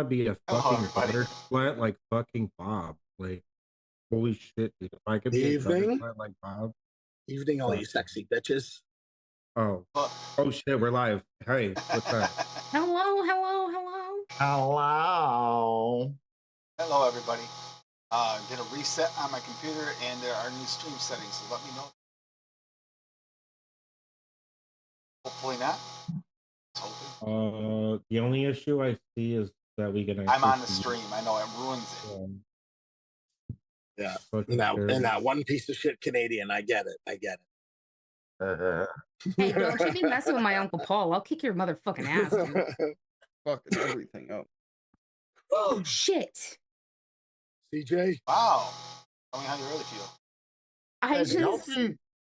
to be a fucking butter sweat like fucking Bob. Like, holy shit, dude. If I could be a butter sweat like Bob. Evening, all you sexy bitches. Oh. Oh shit, we're live. Hey, what's up? Hello, hello, hello. Hello. Hello, everybody. Did a reset on my computer, and there are new stream settings, so let me know. Hopefully not. The only issue I see is that we can. I'm on the stream. I know it ruins it. Yeah. And that one piece of shit Canadian. I get it. Hey, don't you be messing with my Uncle Paul. I'll kick your motherfucking ass, dude. Fucking everything up. Oh, shit. CJ? Wow. Tell me how you really feel.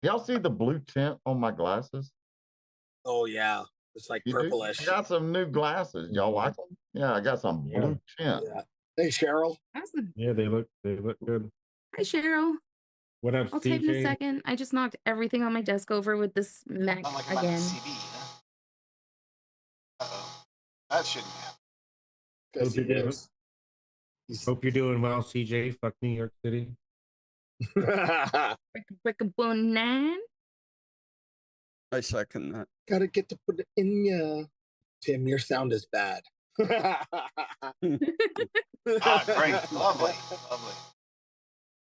Y'all see the blue tint on my glasses? Oh, yeah. It's like purplish. I got some new glasses. Y'all like them? Yeah, I got some blue tint. Yeah. Hey, Cheryl. Awesome. Yeah, they look good. Hi, Cheryl. What up, I'll CJ? type in a second. I just knocked everything on my desk over with this Mac Not like again. CD, huh? Uh-oh. That shouldn't happen. Hope you're doing well, CJ. Fuck New York City. Break a bone 9. I second that. Gotta get to put it in ya. Tim, your sound is bad. Great. Lovely.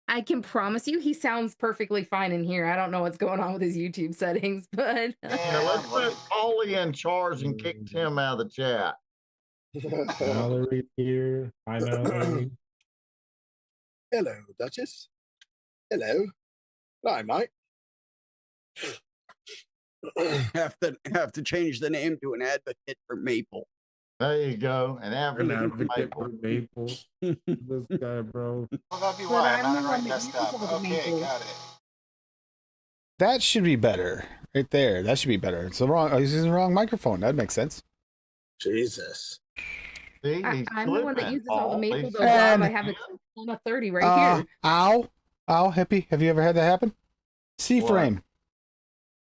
I can promise you he sounds perfectly fine in here. I don't know what's going on with his YouTube settings, but... Let's put Ollie in charge and kick Tim out of the chat. Mallory here. Hi, Mallory. Hello, Duchess. Hello. Hi, mate. Have to change the name to an advocate for Maple. There you go. An advocate for Maple. This guy, bro. Well, that'd be why I'm on the right desktop. Okay, got it. That should be better. Right there. That should be better. It's the wrong. He's using the wrong microphone. That makes sense. Jesus. See, I'm the one that uses all the Maple though. Bob. I have a 30 right here. Ow, hippie. Have you ever had that happen? C-frame.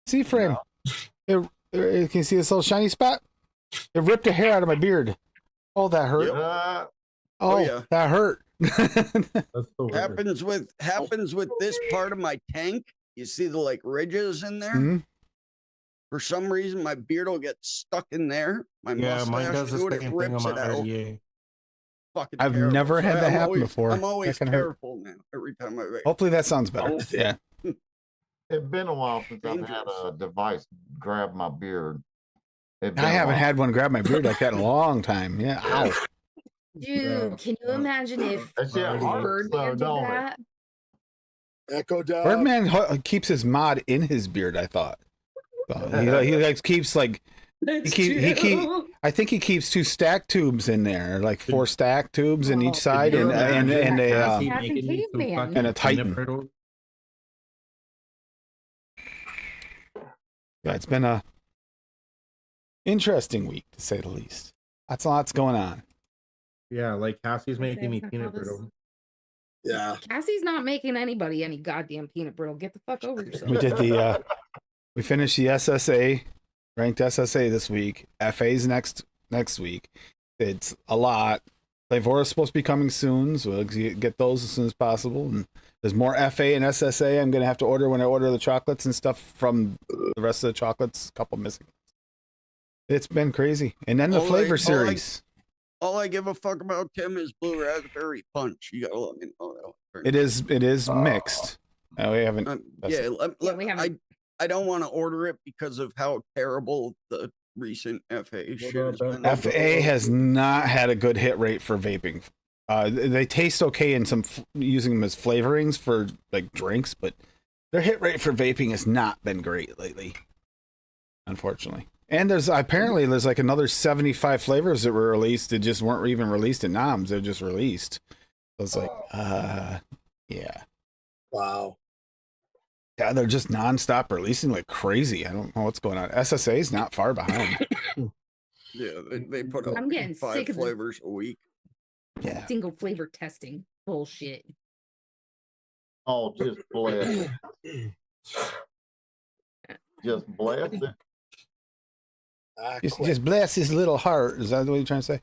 C-frame. No. Can you see this little shiny spot? It ripped a hair out of my beard. Oh, that hurt. Yeah. That hurt. happens with this part of my tank. You see the ridges in there? Mm-hmm. For some reason, my beard will get stuck in there. My mustache, mine does the same it rips thing on it out. RDA. Fucking I've terrible. never had that happen before. I'm always that careful now. Every time I wait. Hopefully that sounds better. Yeah. It's been a while since I've had a device grab my beard. I haven't had one grab my beard like that in a long time. Yeah. Ow. Dude, can you imagine if Birdman did that? Echo Dog. Birdman keeps his mod in his beard, I thought. He keeps I think he keeps 2 stack tubes in there, like 4 stack tubes in each side, and a Titan. Yeah, it's been a interesting week to say the least. Lots going on. Yeah, like Cassie's making me peanut brittle. Yeah. Cassie's not making anybody any goddamn peanut brittle. Get the fuck over yourself. We did we finished the SSA, ranked SSA this week. FA's next week. It's a lot. Flavora's supposed to be coming soon, so we'll get those as soon as possible. And there's more FA and SSA I'm going to have to order when I order the chocolates and stuff from the rest of the chocolates. A couple missing. It's been crazy. And then the flavor series. All I give a fuck about, Tim, is Blue Raspberry Punch. You gotta let me know that. It is mixed. We haven't. We haven't. I don't want to order it because of how terrible the recent FA shit has been. FA has not had a good hit rate for vaping. They taste okay in some using them as flavorings for drinks, but their hit rate for vaping has not been great lately, unfortunately. And there's another 75 flavors that were released that just weren't even released in NOMs. They're just released. So it's yeah. Wow. Yeah, they're just nonstop releasing like crazy. I don't know what's going on. SSA is not far behind. Yeah, they put up I'm getting 5 sick of flavors a week. Yeah. Single flavor testing bullshit. Oh, just bless it. Just bless it. Just bless his little heart. Is that what you're trying to say?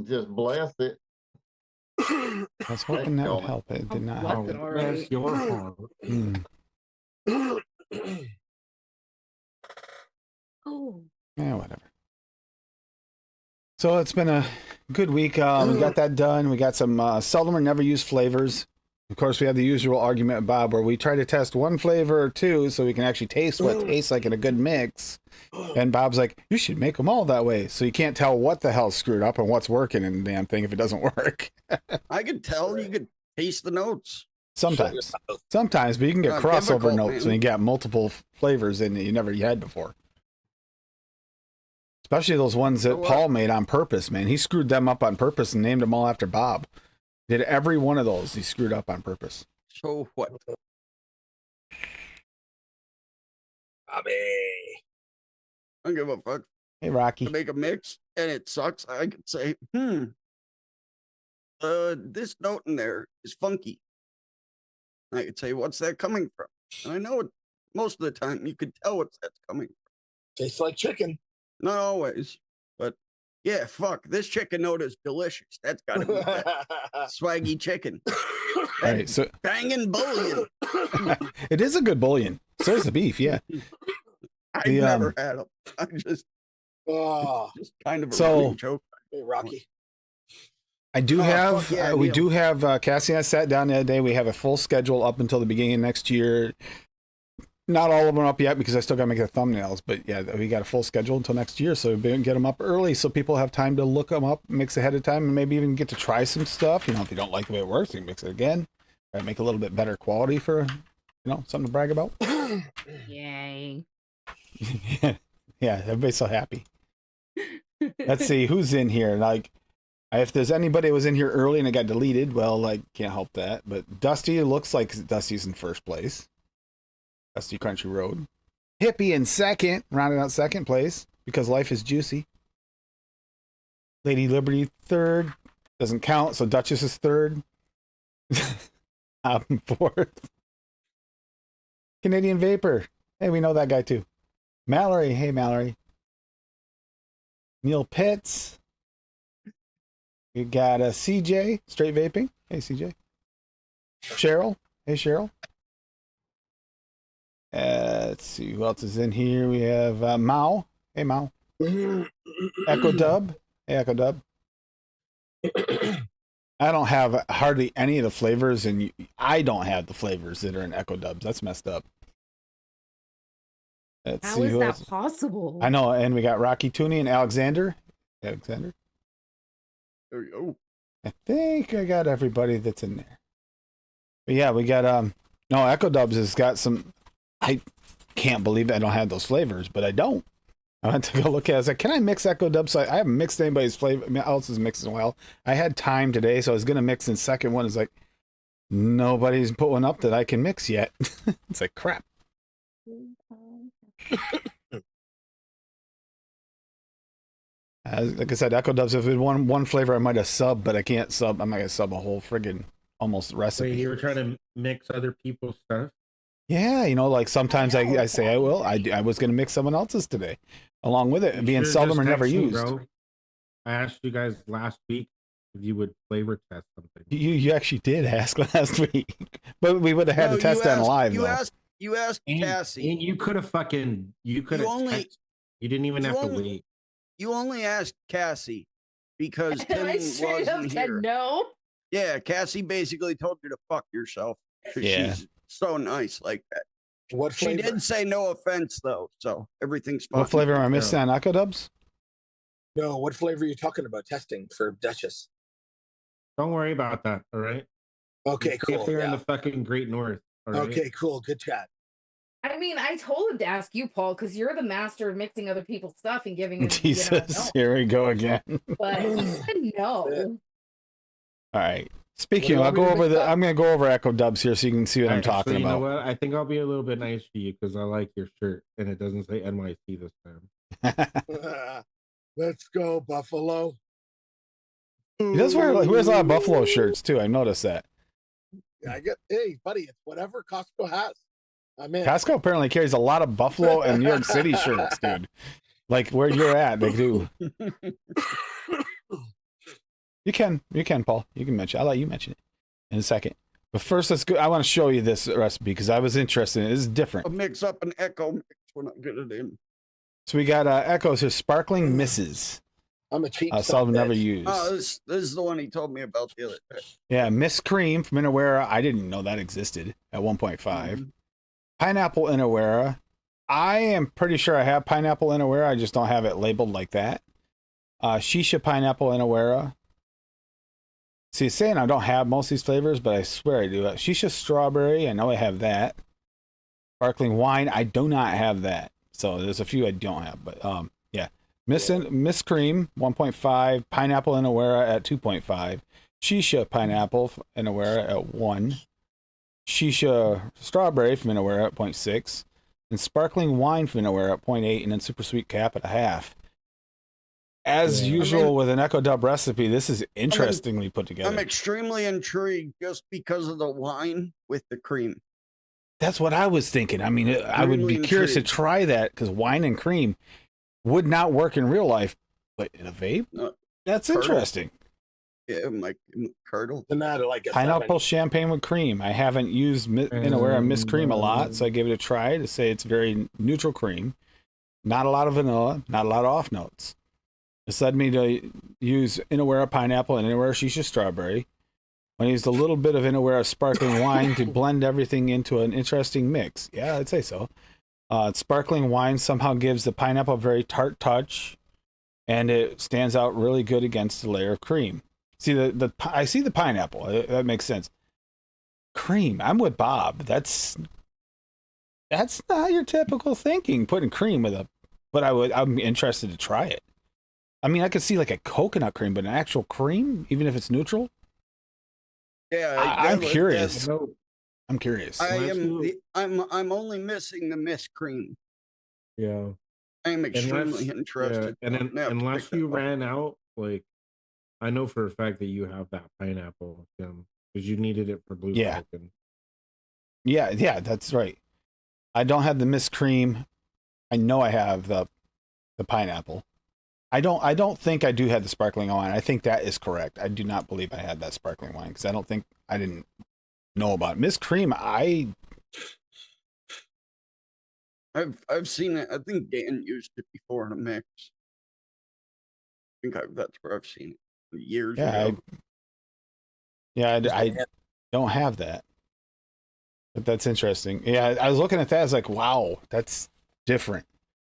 Just bless it. I was hoping that would help. It did not Bless help. it, all Bless right. your heart. Oh. Yeah, whatever. So it's been a good week. We got that done. We got some seldom or never used flavors. Of course, we have the usual argument with Bob where we try to test one flavor or two so we can actually taste what it tastes like in a good mix. And Bob's like, you should make them all that way. So you can't tell what the hell's screwed up and what's working in the damn thing if it doesn't work. I could tell. You could taste the notes. Sometimes, but you can get Not crossover difficult, notes man. when you got multiple flavors in that you never had before. Especially those ones that Paul made on purpose, man. He screwed them up on purpose and named them all after Bob. Did every one of those he screwed up on purpose. So what? Bobby. I don't give a fuck. Hey, Rocky. I make a mix and it sucks. I could say, this note in there is funky. I could say, what's that coming from? And I know it, most of the time you could tell what's that's coming from. Tastes like chicken. Not always, but yeah, fuck. This chicken note is delicious. That's gotta be that swaggy chicken. All right, so Banging bullion. it is a good bouillon. So is the beef, yeah. I've The, never had them. I'm just Oh, kind of a So- running joke. hey, Rocky. I do Oh, have, fuck yeah, we Neil. do have, Cassie and I sat down the other day. We have a full schedule up until the beginning of next year. Not all of them up yet because I still got to make the thumbnails, but yeah, we got a full schedule until next year. So we get them up early so people have time to look them up, mix ahead of time, and maybe even get to try some stuff. You know, if you don't like the way it works, you can mix it again. Try to make a little bit better quality for, you know, something to brag about. Yay. Yeah, everybody's so happy. Let's see who's in here. Like, if there's anybody that was in here early and it got deleted, well, like, can't help that. But Dusty, it looks like Dusty's in first place. Dusty Crunchy Road. Hippie in second, rounding out second place because life is juicy. Lady Liberty third, doesn't count, so Duchess is third. I'm fourth. Canadian Vapor. Hey, we know that guy too. Mallory. Hey, Mallory. Neil Pitts. You got a CJ, straight vaping. Hey, CJ. Cheryl. Hey, Cheryl. Let's see who else is in here. We have Mao. Hey, Mao. Echo Dub. Hey, Echo Dub. I don't have hardly any of the flavors, and I don't have the flavors that are in Echo Dubs. That's messed up. Let's How see is who that else. possible? I know, and we got Rocky Tooney and Alexander. Alexander. There we go. I think I got everybody that's in there. But yeah, we got no, Echo Dubs has got some. I can't believe I don't have those flavors, but I don't. I went to go look at it. I was like, can I mix Echo Dubs? So I haven't mixed anybody's flavor else's mix in a while. I had time today, so I was gonna mix in second one. It's like nobody's put one up that I can mix yet. It's like crap. Like I said, Echo Dubs, if it had one flavor, I might have subbed, but I can't sub. I'm not going to sub a whole friggin' almost recipe. Wait, you were trying to mix other people's stuff? Yeah, you know, like sometimes I say I will. I was going to mix someone else's today, along with it, being Should've seldom just or never texted me, used. bro. I asked you guys last week if you would flavor test something. You actually did ask last week, but we would have had No, to test you that asked- live, You though. asked Cassie. And you could have you could have only- you didn't even you have to only- wait. You only asked Cassie because And Tim I straight up wasn't said here. no. Yeah, Cassie basically told you to fuck yourself. 'Cause Yeah. She's so nice like that. What She flavor? did say no offense though, so everything's fine. What flavor am I missing on Echo Dubs? No, what flavor are you talking about testing for Duchess? Don't worry about that, all right? Okay, If cool. they're in Yeah. the fucking Great North, all right? Okay, cool. Good chat. I mean, I told him to ask you, Paul, because you're the master of mixing other people's stuff and giving him, Jesus, here we go again. But he said no. All right. Speaking of, What I'll do you go want me over to mix I'm going to go over Echo Dubs here so you can see what I'm talking Actually, about. You know what? I think I'll be a little bit nice to you because I like your shirt and it doesn't say NYC this time. Let's go, Buffalo. He does wear he wears a lot of Buffalo shirts too. I noticed that. I get, hey, buddy, it's whatever Costco has. I'm in. Costco apparently carries a lot of Buffalo and New York City shirts, dude. Like where you're at, they do. You can, Paul. You can mention. I'll let you mention it in a second. But first, let's go. I want to show you this recipe because I was interested in it. This is different. A mix up an Echo mix when I get it in. So we got Echoes here, Sparkling Misses. I'm a cheap Seldom never used. Oh, this is the one he told me about the other day. Yeah, Miss Cream from Inawera. I didn't know that existed at 1.5. Pineapple Inawera. I am pretty sure I have pineapple Inawera. I just don't have it labeled like that. Shisha Pineapple Inawera. See, it's saying I don't have most of these flavors, but I swear I do. Shisha Strawberry. I know I have that. Sparkling Wine. I do not have that. So there's a few I don't have, but yeah. Miss Cream 1.5, Pineapple Inawera at 2.5, Shisha Pineapple Inawera at 1, Shisha Strawberry from Inawera at 0.6, and Sparkling Wine from Inawera at 0.8, and then Super Sweet Cap at a half. As usual with an Echo Dub recipe, this is interestingly put together. I'm extremely intrigued just because of the wine with the cream. That's what I was thinking. I mean, I would be curious to try that because wine and cream would not work in real life, but in a vape, that's interesting. Yeah, my curdle. Like pineapple champagne with cream. I haven't used Inawera Miss Cream a lot, so I gave it a try to say it's very neutral cream. Not a lot of vanilla, not a lot of off notes. This led me to use Inawera Pineapple and Inawera Shisha Strawberry. I used a little bit of Inawera Sparkling Wine to blend everything into an interesting mix. Yeah, I'd say so. Sparkling wine somehow gives the pineapple a very tart touch, and it stands out really good against the layer of cream. See I see the pineapple. That makes sense. Cream. I'm with Bob. That's not your typical thinking. Putting cream with but I'm interested to try it. I mean, I could see like a coconut cream, but an actual cream, even if it's neutral. Yeah, I'm curious. I'm curious. I'm only missing the Miss Cream. Yeah. I'm extremely interested. Yeah. And then, unless you ran out, like, I know for a fact that you have that pineapple, because you needed it for Blue Falcon. Yeah, that's right. I don't have the Miss Cream. I know I have the pineapple. I don't think I do have the sparkling wine. I think that is correct. I do not believe I had that sparkling wine because I didn't know about it. Miss Cream. I've seen it. I think Dan used it before in a mix. I think that's where I've seen it years ago. I don't have that, but that's interesting. Yeah, I was looking at that. I was like, wow, that's different.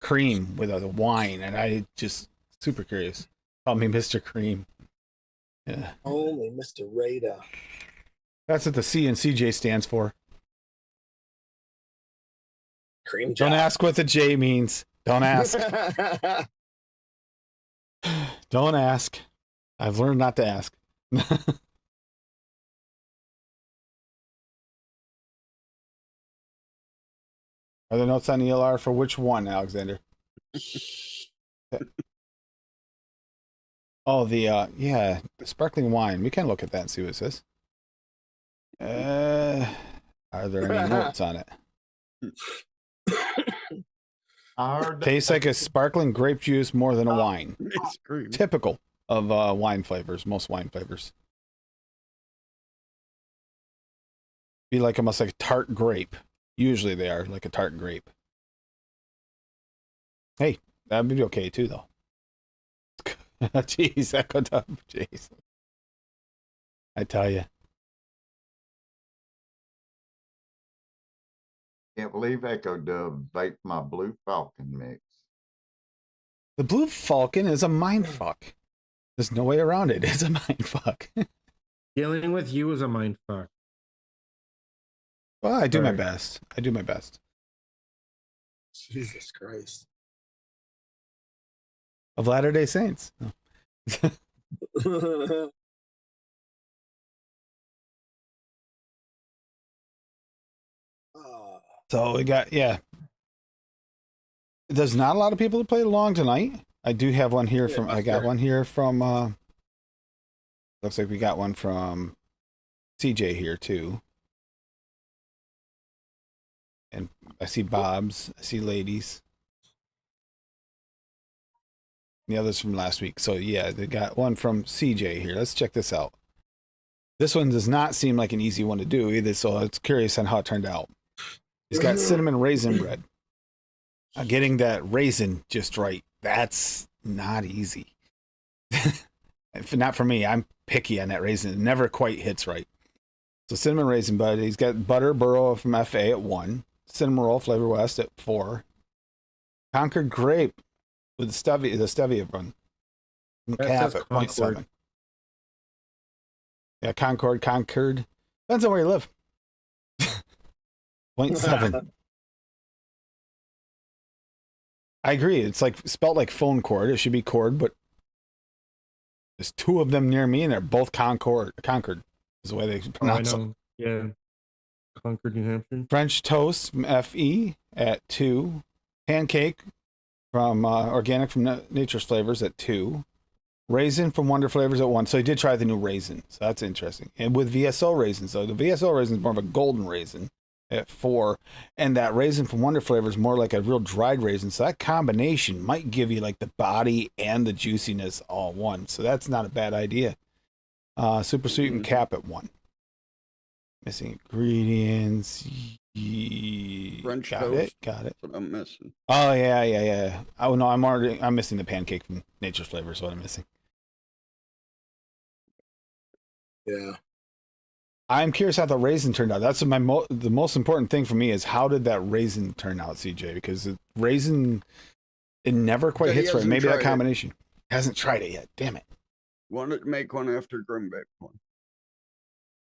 Cream with a wine, and I just super curious. Call me Mr. Cream. Yeah. Only Mr. Radar. That's what the C and CJ stands for. Cream Don't ask what the J means. Don't ask. Don't ask. I've learned not to ask. Are there notes on ELR for which one, Alexander? Oh, the sparkling wine. We can look at that and see what it says. Are there any notes on it? Tastes like a sparkling grape juice more than a wine. Typical of wine flavors, most wine flavors. Be like almost like a tart grape. Usually they are like a tart grape. Hey, that would be okay too, though. Jeez, Echo Dub. Jeez. I tell you. Can't believe Echo Dub baked my Blue Falcon mix. The Blue Falcon is a mindfuck. There's no way around it. It's a mindfuck. Dealing with you is a mindfuck. Well, I do my best. I do my best. Jesus Christ. Of Latter-day Saints. No. So we got, there's not a lot of people that played along tonight. I do have one here from, I got one here from, looks like we got one from CJ here too. And I see Bob's, I see ladies. The others from last week. So yeah, they got one from CJ here. Let's check this out. This one does not seem like an easy one to do either, so I was curious on how it turned out. He's got cinnamon raisin bread. Getting that raisin just right, that's not easy. Not for me. I'm picky on that raisin. It never quite hits right. So cinnamon raisin bread. He's got butter burro from FA at 1. Cinnamon roll Flavor West at 4. Concord grape with the stevia one. Cap at 0.7. Yeah, Concord. Depends on where you live. 0.7. I agree. It's like spelled like phone cord. It should be cord, but there's 2 of them near me, and they're both Concord is the way they pronounce them. Yeah. Concord, New Hampshire. French toast from FE at 2. Pancake from organic from Nature's Flavors at 2. Raisin from Wonder Flavors at 1. So he did try the new raisin. So that's interesting. And with VSO raisins. So the VSO raisin is more of a golden raisin at 4. And that raisin from Wonder Flavors is more like a real dried raisin. So that combination might give you like the body and the juiciness all in one. So that's not a bad idea. Super sweet and cap at 1. Missing ingredients. French Got toast. it. Got it. That's what I'm missing. Oh yeah. Oh no, I'm missing the pancake from Nature's Flavors. What I'm missing. Yeah. I'm curious how the raisin turned out. That's the most important thing for me is how did that raisin turn out, CJ? Because the raisin, it never quite Yeah, he hits right. hasn't Maybe that tried it. combination. Hasn't tried it yet. Damn it. Wanted to make one after Grimbeck one.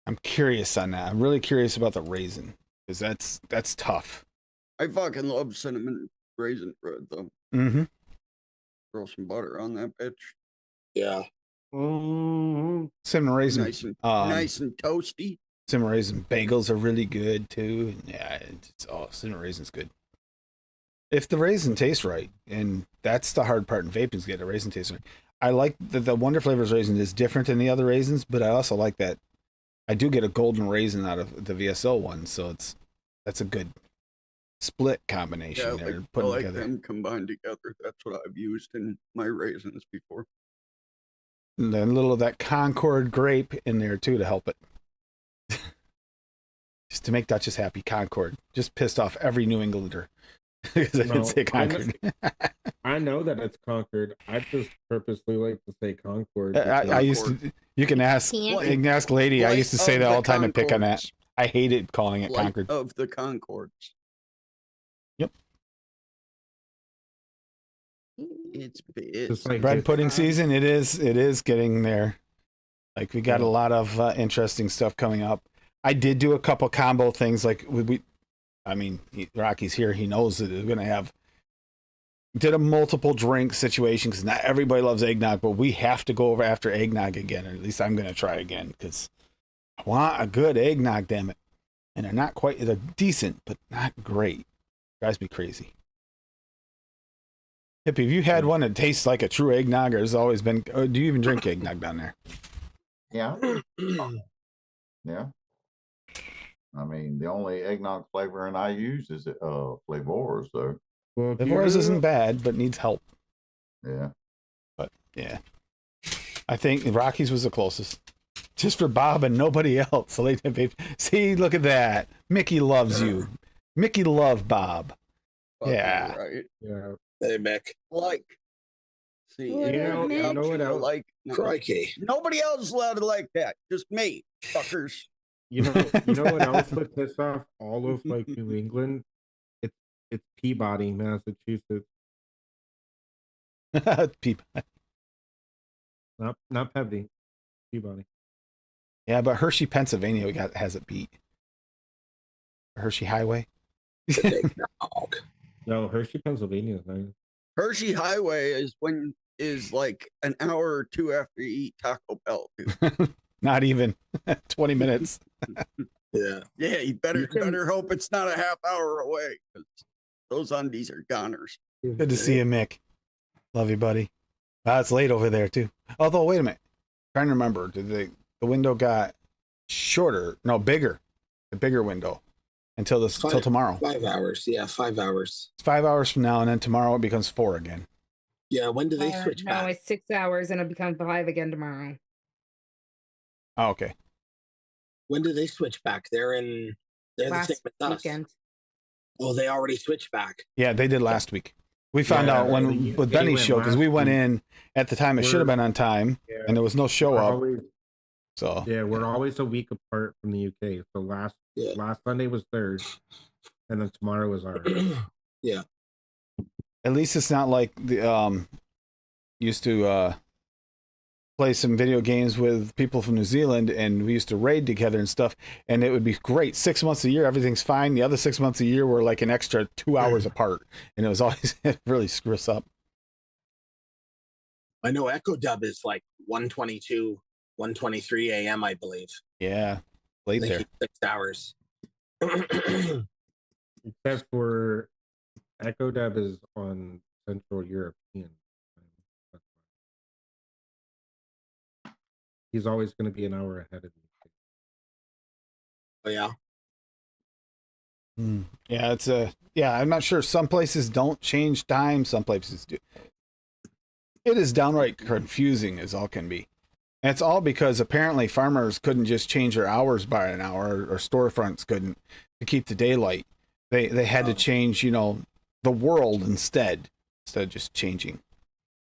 I'm curious on that. I'm really curious about the raisin because that's tough. I fucking love cinnamon raisin bread though. Mm-hmm. Throw some butter on that bitch. Yeah. Cinnamon raisin. Nice and toasty. Cinnamon raisin bagels are really good too. And yeah, cinnamon raisin's good. If the raisin tastes right, and that's the hard part in vaping is get a raisin taste right. I like that the Wonder Flavors raisin is different than the other raisins, but I also like that I do get a golden raisin out of the VSO one, so that's a good split combination Yeah, there. I Putting like together. them combined together. That's what I've used in my raisins before. And then a little of that Concord grape in there too to help it. Just to make Duchess happy, Concord. Just pissed off every New Englander. Because I didn't say Concord. I know that it's Concord. I just purposely like to say Concord. I used to. You can ask Lady. I used to say that all the time and pick on that. I hated calling it Flight Concord. of the Concords. Yep. It's Just like Bread this. pudding season. It is getting there. Like we got a lot of interesting stuff coming up. I did do a couple combo things. Like Rocky's here. He knows that we're gonna have. Did a multiple drink situation because not everybody loves eggnog, but we have to go over after eggnog again, or at least I'm gonna try again because I want a good eggnog, damn it. And they're decent, but not great. Drives me crazy. Hippie, have you had one that tastes like a true eggnog, or has always been? Or do you even drink eggnog down there? Yeah. Yeah. I mean, the only eggnog flavoring I use is flavors, though. Well, The Boris isn't bad, but needs help. Yeah. But yeah, I think Rockies was the closest, just for Bob and nobody else. So see, look at that. Mickey loves you. Mickey loved Bob. fucking Yeah. right. Yeah. Hey, Mick. Like, see, What You know- up, you Nick? know what else? like Crikey. nobody else is allowed to like that. Just me, fuckers. You know what else would piss off all of like New England? It's Peabody, Massachusetts. Peep. Not Peabody. Peabody. Yeah, but Hershey, Pennsylvania, has it beat. Hershey Highway. Big dog. No, Hershey, Pennsylvania is nice. Hershey Highway is like an hour or two after you eat Taco Bell, dude. Not even 20 minutes. Yeah. Yeah, you better hope it's not a half hour away, 'cause those undies are goners. Good to see you, Mick. Love you, buddy. It's late over there too. Although, wait a minute. Trying to remember, the window got shorter? No, bigger. The bigger window until tomorrow. 5 hours. Yeah, 5 hours. It's 5 hours from now, and then tomorrow it becomes 4 again. Yeah, when do they switch No, back? it's 6 hours and it becomes 5 again tomorrow. Oh, okay. When do they switch back? They're the same Last as us. weekend. Oh, they already switched back. Yeah, they did last week. We found Yeah, out the when with UK Benny's went show because last we went week. in at the time it should have been on time, Yeah, and there was no show we're up. always, So yeah, we're always a week apart from the UK. So last Sunday was theirs, and then tomorrow is ours. Yeah. at least it's not like the used to play some video games with people from New Zealand, and we used to raid together and stuff, and it would be great. 6 months a year, everything's fine. The other 6 months a year were like an extra 2 hours apart, and it was always it really screw us up. I know Echo Dub is like 1:22, 1:23 a.m. I believe. Yeah, late I think there. he's 6 hours. Except for Echo Dub is on Central European time. That's why. He's always going to be an hour ahead of me. Oh yeah. Yeah, it's yeah, I'm not sure. Some places don't change time, some places do. It is downright confusing as all can be. And it's all because apparently farmers couldn't just change their hours by an hour, or storefronts couldn't, to keep the daylight. They had to change, the world instead of just changing.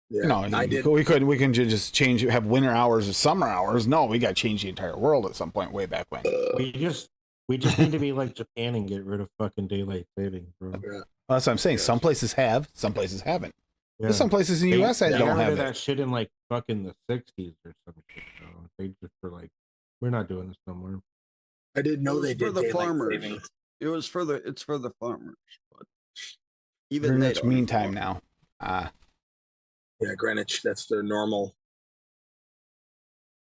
Yeah, I did. We can just change, have winter hours or summer hours. No, we got to change the entire world at some point way back when. We just need to be like Japan and get rid of fucking daylight savings, bro. Yeah. Well, that's what I'm saying. Some places have, some places haven't. Yeah. There's some places in the U.S. that They don't got rid have of it. that shit in like fucking the 60s or some shit. Bro. They just were like, we're not doing this no more. I didn't know It was they for did the daylight farmers. savings. It's for the farmers, but even Pretty they much don't meantime anymore. now. Yeah, Greenwich. That's their normal.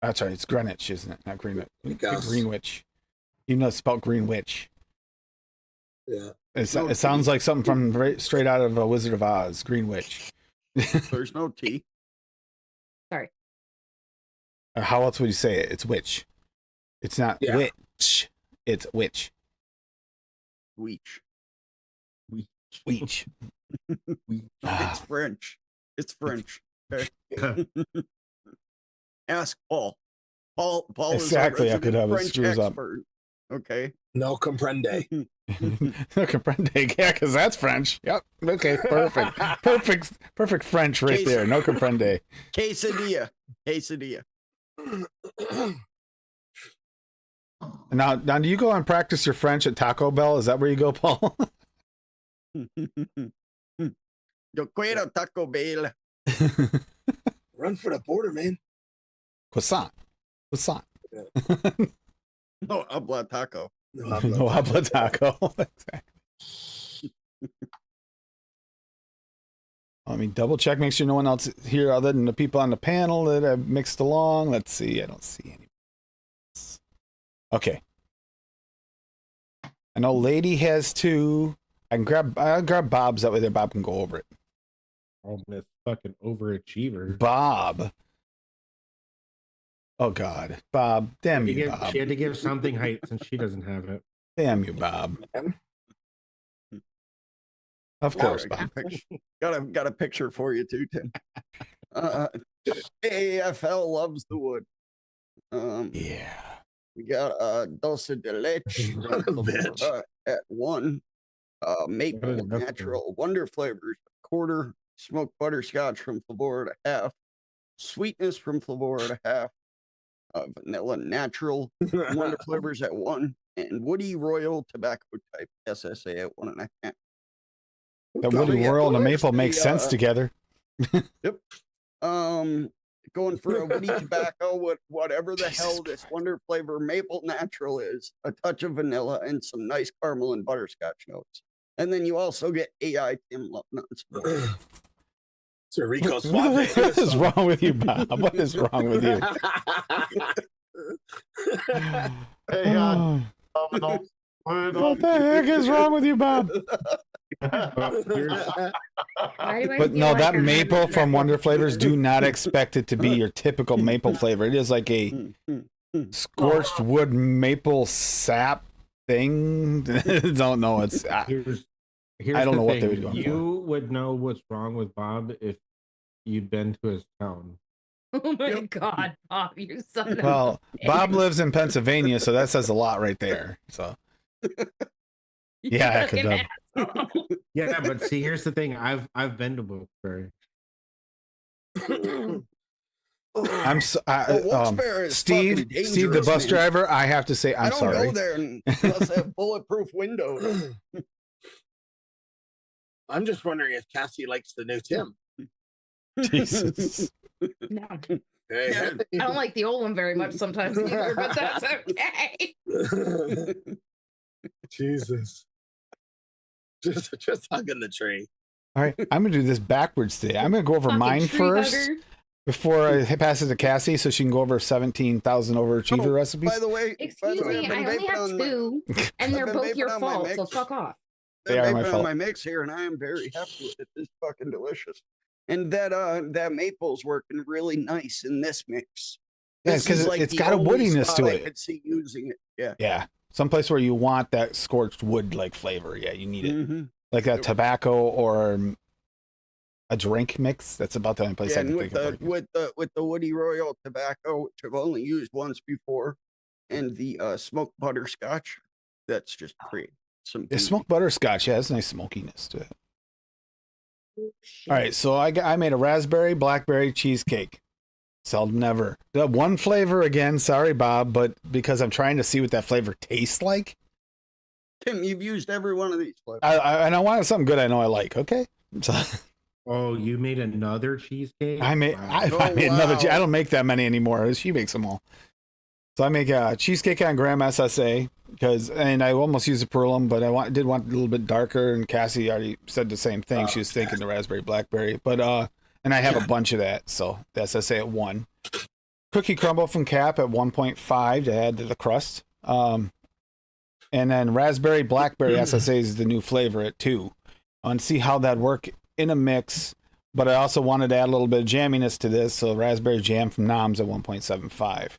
That's right. It's Greenwich, isn't it? Not Greenwich. Guess. Greenwich. You know, it's spelled Greenwich. Yeah. It sounds like something from straight out of a Wizard of Oz. Greenwich. There's no T. Sorry. Or how else would you say it? It's witch. It's not witch. It's witch. Weech. Witch. It's French. It's French. Okay. Ask Paul. Paul Exactly, is I our could have French it screws up. expert. Okay. No comprende. No comprende. Yeah, because that's French. Yep. Okay. Perfect. Perfect French right there. No comprende. Quesadilla. Now, do you go and practice your French at Taco Bell? Is that where you go, Paul? Yo quiero Taco Bell. Run for the border, man. Croissant. No, habla taco. No habla taco. Exactly. Let me double check, make sure no one else here other than the people on the panel that have mixed along. Let's see. I don't see any. Okay. I know Lady has two. I'll grab Bob's, that way there Bob can go over it. Oh, this fucking overachiever. Bob. Oh God, Bob! Damn you, Bob! She had to give something height since she doesn't have it. Damn you, Bob! Of course, Bob. Got a picture for you too, Tim. AFL loves the wood. Yeah. We got dulce de leche at 1. Maple natural wonder flavors, quarter. Smoked butterscotch from Flavor at a half. Sweetness from Flavor at a half. Vanilla natural wonder flavors at 1, and woody royal tobacco type SSA at 1.5. That woody royal and the maple makes sense together. Yep. Going for a woody tobacco, whatever the hell this wonder flavor maple natural is, a touch of vanilla and some nice caramel and butterscotch notes. And then you also get AI Tim Love nuts. So Rico What is wrong with you, Bob? What is wrong with you? Hey, What the heck is wrong with you, Bob? Why do I But feel no, like that I'm maple having from that Wonder one? Flavors, do not expect it to be your typical maple flavor. It is like a scorched wood maple sap thing. Don't know. It's Here's I don't the know what they thing. were going You would know what's wrong with Bob if you'd been to his town. Oh my God, Bob, you're son of a Well, Bob bitch. lives in Pennsylvania, so that says a lot right there. So yeah, heck it Fucking does. asshole. Yeah, but see, here's the thing. I've been to Wilkes-Barre. Wilkes-Barre is Steve, fucking dangerous, Steve, the bus man. driver. I have to say, I I'm don't sorry. go there unless I have bulletproof windows. I'm just wondering if Cassie likes the new Tim. Jesus. No, Hey, I don't like the old one very much sometimes either, but that's okay. Jesus. Just hugging the tree. All right, I'm gonna do this backwards today. I'm gonna go over Fucking mine tree first hugger. before I pass it to Cassie, so she can go over 17,000 overachiever Oh, recipes. By the way, Excuse me, I only have two, and they're been both vaping your on my fault, so mix. fuck off. They are my on fault. my mix here, and I am very happy with it. It's fucking delicious. And that maple's working really nice in this mix. Yeah, This because is, like, it's the got a only woodiness spot to I it. could see using it. Yeah. Yeah, someplace where you want that scorched wood like flavor. Yeah, you need it. Mm-hmm. Like that tobacco or a drink mix. That's about the only place Yeah, I can and think with of. with the Woody Royal tobacco, which I've only used once before, and the smoked butterscotch, that's just great. Some It's smoked butterscotch. Yeah, it's a nice smokiness to it. Shit. All right, so I made a raspberry blackberry cheesecake. Seldom never. The one flavor again. Sorry, Bob, but because I'm trying to see what that flavor tastes like. Tim, you've used every one of these flavors. And I wanted something good. I know I like. Okay, so Oh, you made another cheesecake? I made Wow. I made another. wow. I don't make that many anymore. She makes them all. So I make a cheesecake on graham SSA and I almost used a perlum, but I did want a little bit darker. And Cassie already said the same thing. She was thinking the raspberry blackberry, but and I have a bunch of that. So the SSA at 1. Cookie crumble from Cap at 1.5 to add to the crust. And then raspberry blackberry SSA is the new flavor at 2. And see how that work in a mix. But I also wanted to add a little bit of jamminess to this, so raspberry jam from Noms at 1.75.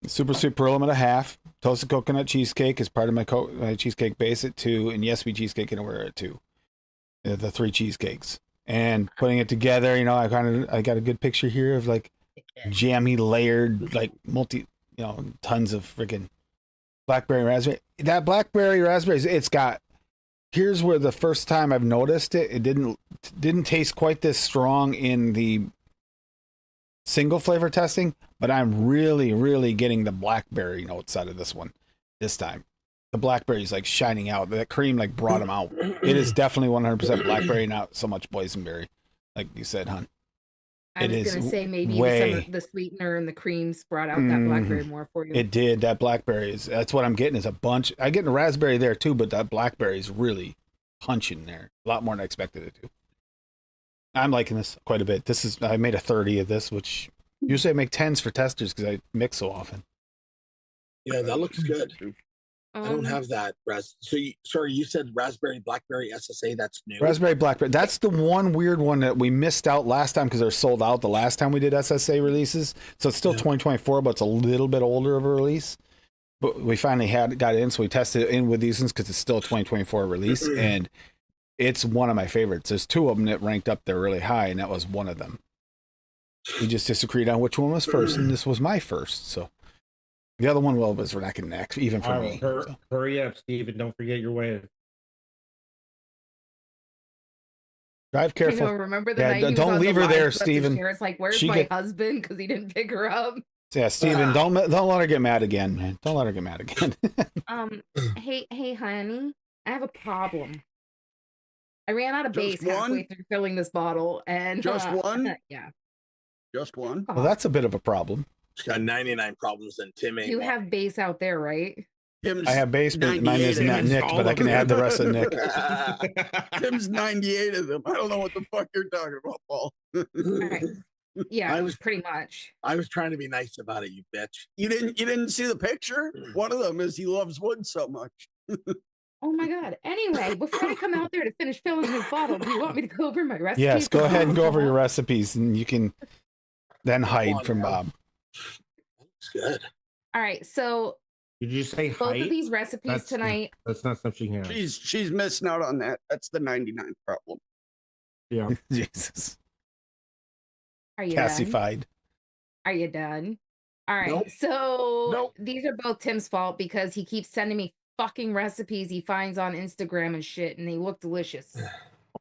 Super sweet perlum at 0.5. Toasted coconut cheesecake is part of my cheesecake base at 2, and Yes We Cheesecake Anywhere at 2. The 3 cheesecakes. And putting it together, I got a good picture here of like jammy layered, like tons of freaking blackberry raspberry. That blackberry raspberries, here's where the first time I've noticed it. It didn't taste quite this strong in the single flavor testing, but I'm really, really getting the blackberry notes out of this one this time. The blackberry is like shining out. That cream like brought them out. It is definitely 100% blackberry, not so much boysenberry, like you said, hon. I It was is gonna say maybe the sweetener and the creams brought out that blackberry more for you. It did. That blackberry that's what I'm getting is a bunch. I get a raspberry there too, but that blackberry is really punching there. A lot more than I expected it to. I'm liking this quite a bit. I made a 30 of this, which usually I make 10s for testers because I mix so often. Yeah, that looks good. I don't have that. Sorry, you said raspberry blackberry SSA. That's new. Raspberry blackberry. That's the one weird one that we missed out last time because they're sold out the last time we did SSA releases. So it's still 2024, but it's a little bit older of a release. But we finally got it in, so we tested it in with these ones because it's still a 2024 release, and it's one of my favorites. There's 2 of them that ranked up there really high, and that was one of them. We just disagreed on which one was first, and this was my first. So the other one, was neck and neck, even for me. Hurry up, Steve, and don't forget your wave. Drive careful. I know, remember the night he was don't on leave the her there, live with the Steven. sheriff's like, where's my husband? Because he didn't pick her up. Yeah, Steven, don't let her get mad again, man. Don't let her get mad again. Hey, honey, I have a problem. I ran out of Just base halfway through filling this bottle, and Just one? Yeah. Just one? Well, that's a bit of a problem. It's got 99 problems, and Tim ain't You one. have base out there, right? I have base, but mine is not Nick, but I can add the rest of Nick. Tim's 98 of them. I don't know what the fuck you're talking about, Paul. All right. Yeah, I was pretty much. I was trying to be nice about it, you bitch. You didn't see the picture? One of them is he loves wood so much. Oh my god. Anyway, before I come out there to finish filling this bottle, do you want me to go over my recipes? Yes, go ahead and go over your recipes, and you can then hide from Bob. Looks good. All right, so Did you say both height? of these recipes tonight. That's not something you have. She's missing out on that. That's the 99 problem. Yeah. Jesus. Are you done? Cassified. Are you done? All right. Nope. So Nope. these are both Tim's fault because he keeps sending me fucking recipes he finds on Instagram and shit, and they look delicious.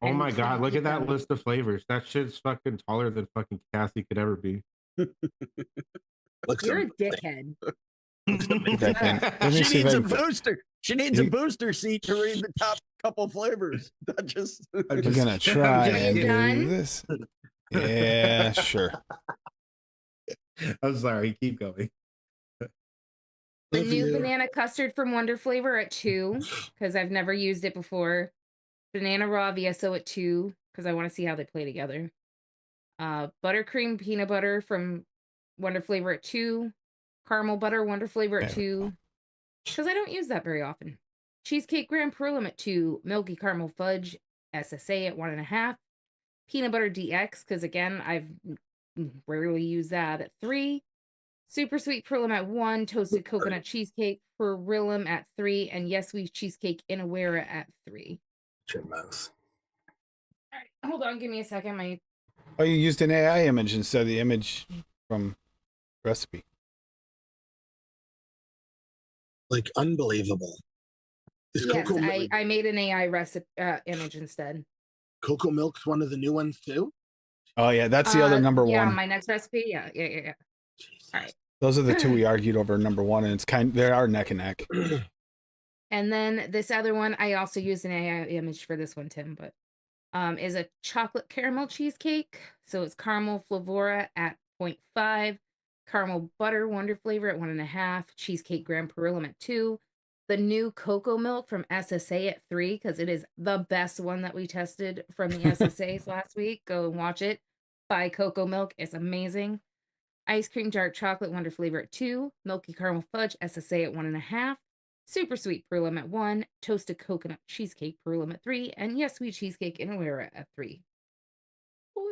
Oh And my he god, can't look eat at that them. list of flavors. That shit's fucking taller than fucking Cassie could ever be. Looks You're a amazing. dickhead. Looks amazing. That thing. Let me She see if needs I a can fi- booster. She needs a You- booster seat to read the top couple flavors. Not just. I'm We're just- gonna try I'm and you do done? this. Yeah, sure. I'm sorry, keep going. The Love new you. banana custard from Wonder Flavor at 2 because I've never used it before. Banana raw VSO at 2 because I want to see how they play together. Buttercream peanut butter from Wonder Flavor at 2. Caramel butter Wonder Flavor at There we 2 because I don't use that very often. Cheesecake Grand Pearl at 2. Milky caramel fudge SSA at 1.5. Peanut butter DX because again I've rarely used that at 3. Super sweet Perlim at 1, toasted coconut cheesecake Perlim at 3, and Yes We Cheesecake Inawera at 3. Your mouth. All right, hold on, give me a second. Oh, you used an AI image instead of the image from recipe. Like unbelievable. Is Yes, cocoa, milk, I made an AI recipe image instead. cocoa milk's one of the new ones too? Oh yeah, that's the other number yeah, one. my next recipe. Yeah. Jesus. All right. Those are the two we argued over number one, and they are neck and neck. And then this other one, I also used an AI image for this one, Tim, but is a chocolate caramel cheesecake. So it's caramel flavora at 0.5, caramel butter Wonder Flavor at 1.5, cheesecake Grand Pearl at 2, the new cocoa milk from SSA at 3 because it is the best one that we tested from the SSAs last week. Go and watch it. Buy cocoa milk; it's amazing. Ice cream dark chocolate Wonder Flavor at 2, milky caramel fudge SSA at 1.5. Super sweet Perlim at 1, toasted coconut cheesecake Perlim at 3, and Yes Sweet Cheesecake Inawera at 3. Boy.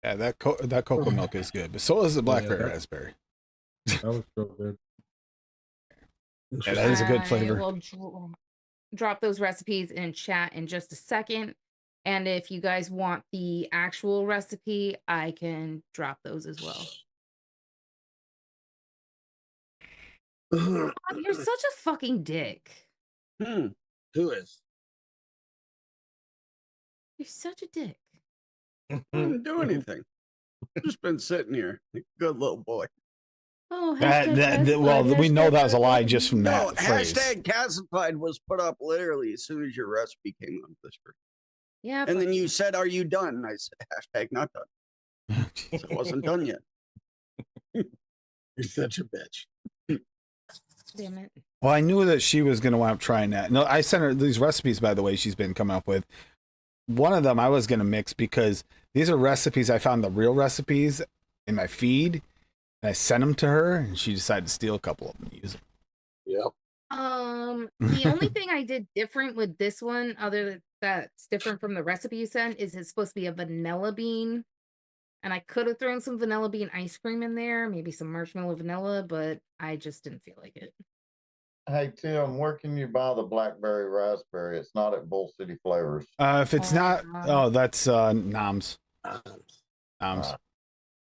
Yeah, that cocoa milk is good, but so is the blackberry raspberry. That was so good. Yeah, that is a good flavor. I will drop those recipes in chat in just a second. And if you guys want the actual recipe, I can drop those as well. God, you're such a fucking dick. Who is? You're such a dick. I didn't do anything. Just been sitting here. Good little boy. Oh, Well, we know that was a lie just from No, that phrase. hashtag Cassified was put up literally as soon as your recipe came on this screen. Yeah. And then you said, "Are you done?" And I said, "Hashtag not done." So it wasn't done yet. You're such a bitch. Damn it. Well, I knew that she was going to wind up trying that. No, I sent her these recipes, by the way, she's been coming up with. One of them I was going to mix because these are recipes. I found the real recipes in my feed. And I sent them to her, and she decided to steal a couple of them and use them. Yep. The only thing I did different with this one, other that's different from the recipe you sent, is it's supposed to be a vanilla bean. And I could have thrown some vanilla bean ice cream in there, maybe some marshmallow vanilla, but I just didn't feel like it. Hey Tim, where can you buy the blackberry raspberry? It's not at Bull City Flavors. If it's not, that's Noms. Noms.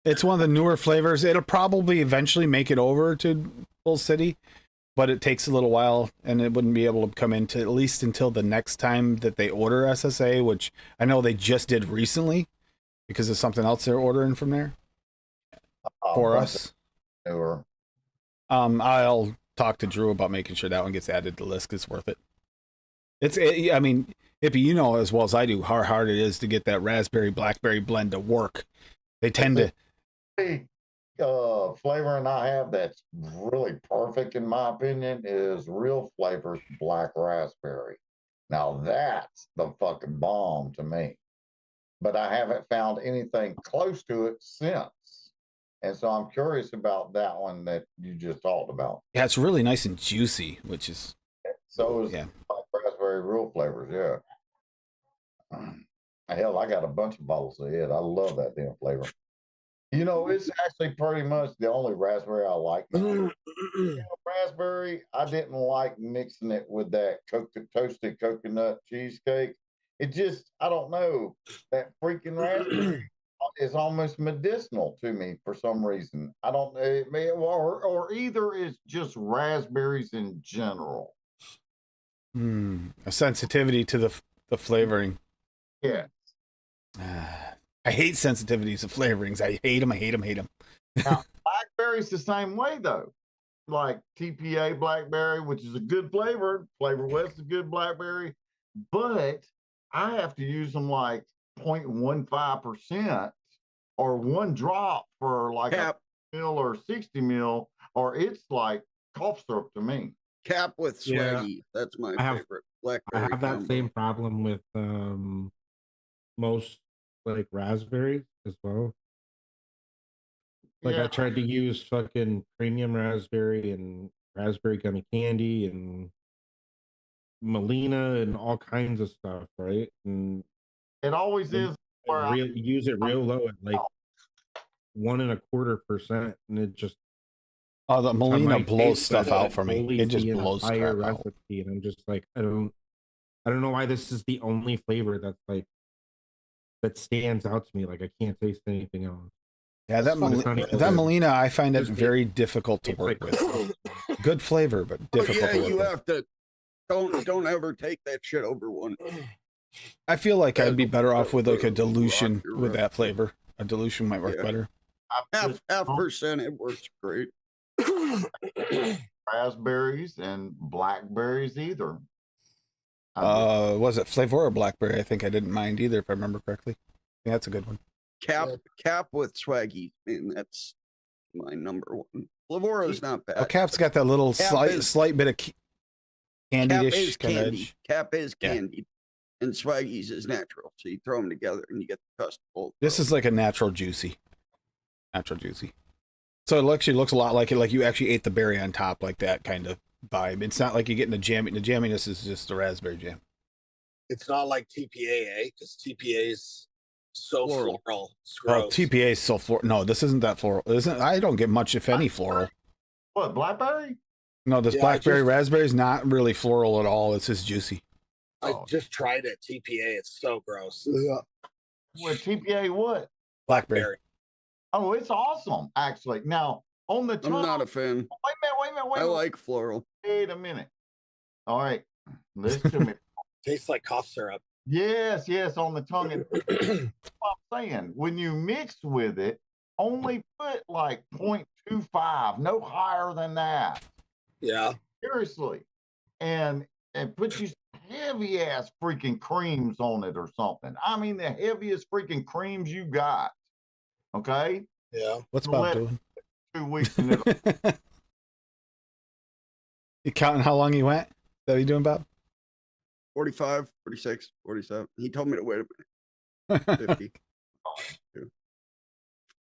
It's one of the newer flavors. It'll probably eventually make it over to Bull City, but it takes a little while, and it wouldn't be able to come into at least until the next time that they order SSA, which I know they just did recently because of something else they're ordering from there for us. Newer. I'll talk to Drew about making sure that one gets added to the list 'cause it's worth it. I mean, Hippie, you know as well as I do how hard it is to get that raspberry blackberry blend to work. They tend to. Flavoring I have that's really perfect in my opinion is Real Flavors Black Raspberry. Now that's the fucking bomb to me. But I haven't found anything close to it since. And so I'm curious about that one that you just talked about. Yeah, it's really nice and juicy, which is. So is Yeah. Black Raspberry Real Flavors, yeah. Hell, I got a bunch of bottles of it. I love that damn flavor. You know, it's actually pretty much the only raspberry I like now. Raspberry, I didn't like mixing it with that toasted coconut cheesecake. It just, I don't know. That freaking raspberry is almost medicinal to me for some reason. I don't know. It may, or either it's just raspberries in general. A sensitivity to the flavoring. Yeah. I hate sensitivities to flavorings. I hate them. I hate them. Hate them. Now, blackberry's the same way though. Like TPA blackberry, which is a good flavor. Flavor West is a good blackberry, but I have to use them like 0.15% or one drop for like Cap. a mil or 60 mil, or it's like cough syrup to me. Cap with Yeah. swaggy. That's my I have- favorite. I Blackberry. have that combo. same problem with most like raspberries as well. Like I Yeah. tried to use fucking premium raspberry and raspberry gummy candy and Melina and all kinds of stuff, right? And It always is where I use it real low at like 1.25%, and it just Oh, the on Melina my blows taste stuff buds, out it for me. bullies It just the blows entire crap out. recipe, and I'm just like, I don't know why this is the only flavor that's like that stands out to me. Like I can't taste anything else. Yeah, that It's not even that good. Melina, I find it Just very difficult to It's work like with. Good flavor, but Oh, difficult yeah, to work you with. have to. Don't ever take that shit over one. I feel like I'd be better off with like a dilution You're with right. that flavor. A dilution might work Yeah. better. Half percent, it works great. raspberries and blackberries either. Was it flavor or blackberry? I think I didn't mind either, if I remember correctly. Yeah, that's a good one. Cap with swaggy, and that's my number one. Flavora's not bad. Well, Cap's got that little Cap is- slight bit of Cap candy-ish is kind of candy. edge. Cap is Yeah. candied, and swaggies is natural. So you throw them together, and you get the custard. This is like a natural juicy. So it actually looks a lot like it, like you actually ate the berry on top, like that kind of vibe. It's not like you're getting the jammy. The jamminess is just the raspberry jam. It's not like TPA, because TPA is so Floral. floral. It's Oh, gross. TPA is so floral. No, this isn't that floral. Isn't? I don't get much, if any, floral. What, blackberry? No, this Yeah, I blackberry just- raspberry is not really floral at all. It's just juicy. I just tried it. TPA. It's so gross. What, TPA what? Blackberry. Oh, it's awesome, actually. Now, on the I'm tongue, not a fan. wait a minute. I like floral. Wait a minute. All right, listen to me. Tastes like cough syrup. Yes, on the tongue. And that's what I'm saying, when you mix with it, only put like 0.25, no higher than that. Yeah. Seriously. And put you heavy ass freaking creams on it or something. I mean, the heaviest freaking creams you got. Okay. Yeah. What's Bob Let- doing? 2 weeks and it'll You counting how long you went? Is that what you doing, Bob? 45, 46, 47. He told me to wait a minute. 50.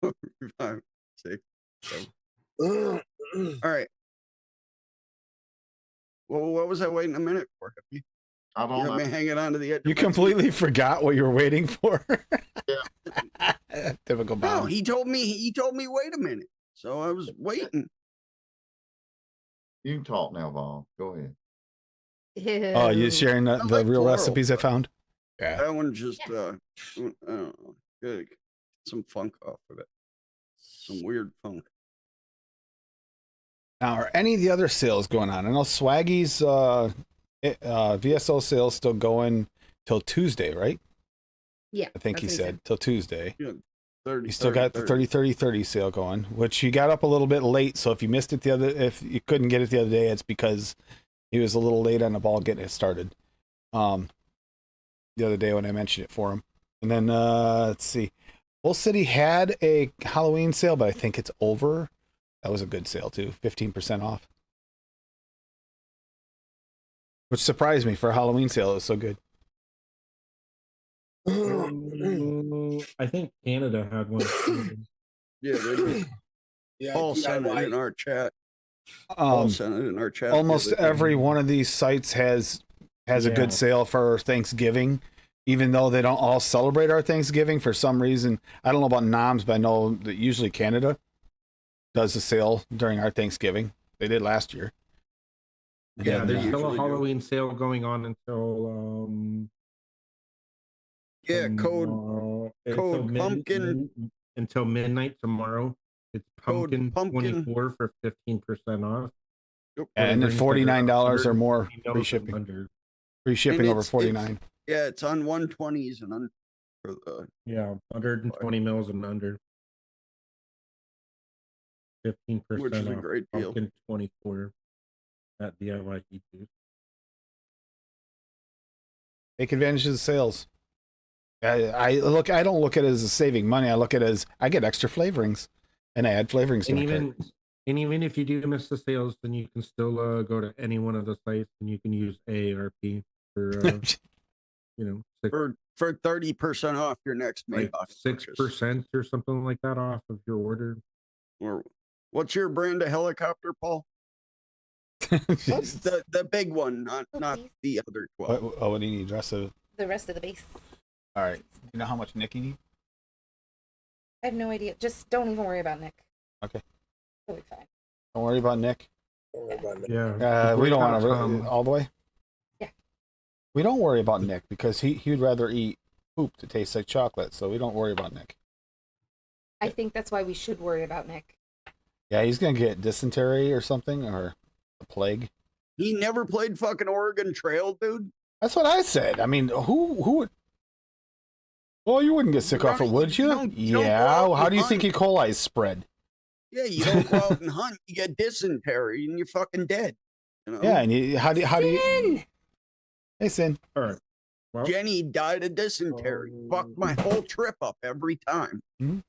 45, 6, 7. All right. Well, what was I waiting a minute for? I You don't have know. me hanging on to the edge. You of my completely forgot what you were waiting for. Yeah. Typical seat. No, Bob. he told me wait a minute. So I was waiting. You can talk now, Bob. Go ahead. Oh, you sharing the like real floral, recipes I but- found? Yeah. That one just I don't know. Good. Get some funk off of it. Some weird funk. Now, are any of the other sales going on? I know Swaggy's VSO sales still going till Tuesday, right? Yeah. I think that's he what said till Tuesday. 30. You still got the 30 sale going, which he got up a little bit late. So if you missed it if you couldn't get it the other day, it's because he was a little late on the ball getting it started. The other day when I mentioned it for him. And then let's see. Bull City had a Halloween sale, but I think it's over. That was a good sale too, 15% off. Which surprised me for a Halloween sale. It was so good. I think Canada had one. Yeah, they did. Yeah. Paul sent it DIY. in our chat. Paul sent it in our chat. the Almost other day. every one of these sites has a Yeah. good sale for Thanksgiving, even though they don't all celebrate our Thanksgiving for some reason. I don't know about NOMS, but I know that usually Canada does a sale during our Thanksgiving. They did last year. And Yeah, then, there's still usually a do. Halloween sale going on until Yeah, tomorrow. code pumpkin. Until midnight tomorrow. It's Code pumpkin pumpkin. 24 for 15% off. And then $49 or more free 120 shipping. under. Free shipping over it's 49. Yeah, it's on 120s and under. Yeah, 120 mils and under. 15% Which is a off. great deal. Pumpkin 24 at DIY Juice. Take advantage of the sales. I don't look at it as saving money. I look at it as I get extra flavorings, and I add flavorings to my cart. And even if you do miss the sales, then you can still go to any one of the sites and you can use AARP for for 30% off your next like Maybach 6% or something like that off of your order. Or what's your brand of helicopter, Paul? the big one, not the other 12. What do you need? The rest of the base. All right. You know how much Nick you need? I have no idea. Just don't even worry about Nick. Okay. It'll be fine. Don't worry about Nick. Don't worry about Nick. Yeah. We don't want to all the way. Yeah. We don't worry about Nick because he'd rather eat poop to taste like chocolate, so we don't worry about Nick. I think that's why we should worry about Nick. Yeah, he's gonna get dysentery or something, or a plague. He never played fucking Oregon Trail, dude. That's what I said. I mean, who would? Well, you wouldn't get sick off it, would you? Yeah. How do you think E. coli is spread? Yeah, you don't go out and hunt. You get dysentery and you're fucking dead. You know? Yeah, and how do you? Hey, Sin. All right. Well, Jenny died of dysentery. Fucked my whole trip up every time. Mm-hmm.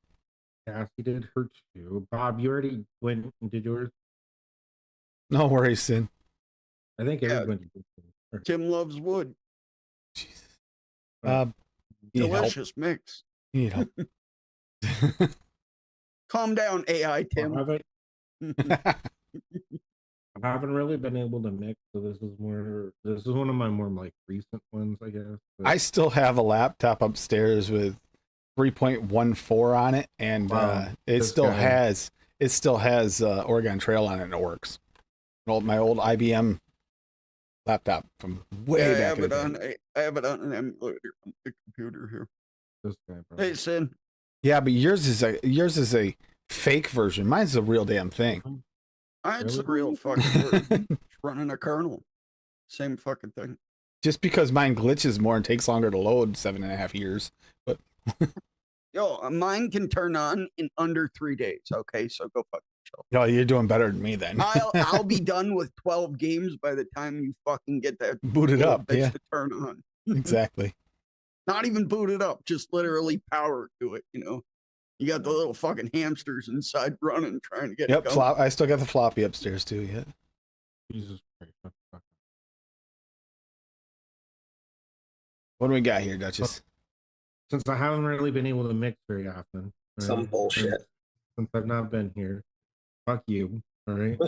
Cassie did her too. Bob, you already went and did yours? No worries, Sin. I think everybody did. Tim loves wood. Jesus. Delicious mix. You need help. Calm down, AI Tim. I haven't really been able to mix, so this is one of my more like recent ones, I guess. But I still have a laptop upstairs with 3.14 on it, and it still has Oregon Trail on it, and it works. My old IBM laptop from way back. I have it on an emulator on the computer here. This guy, hey, Sin. Yeah, but yours is a fake version. Mine's the real damn thing. It's the real fucking version. It's running a kernel. Same fucking thing. Just because mine glitches more and takes longer to load 7.5 years, but yo, mine can turn on in under 3 days. Okay, so go fuck yourself. No, you're doing better than me then. I'll be done with 12 games by the time you fucking get that booted up. Yeah, to turn on. Exactly. Not even booted up, just literally power to it. You know, you got the little fucking hamsters inside running, trying to get it going. I still got the floppy upstairs too. Yeah. Jesus Christ. What do we got here, Duchess? Since I haven't really been able to mix very often. Right? Some bullshit. Since I've not been here. Fuck you. All right.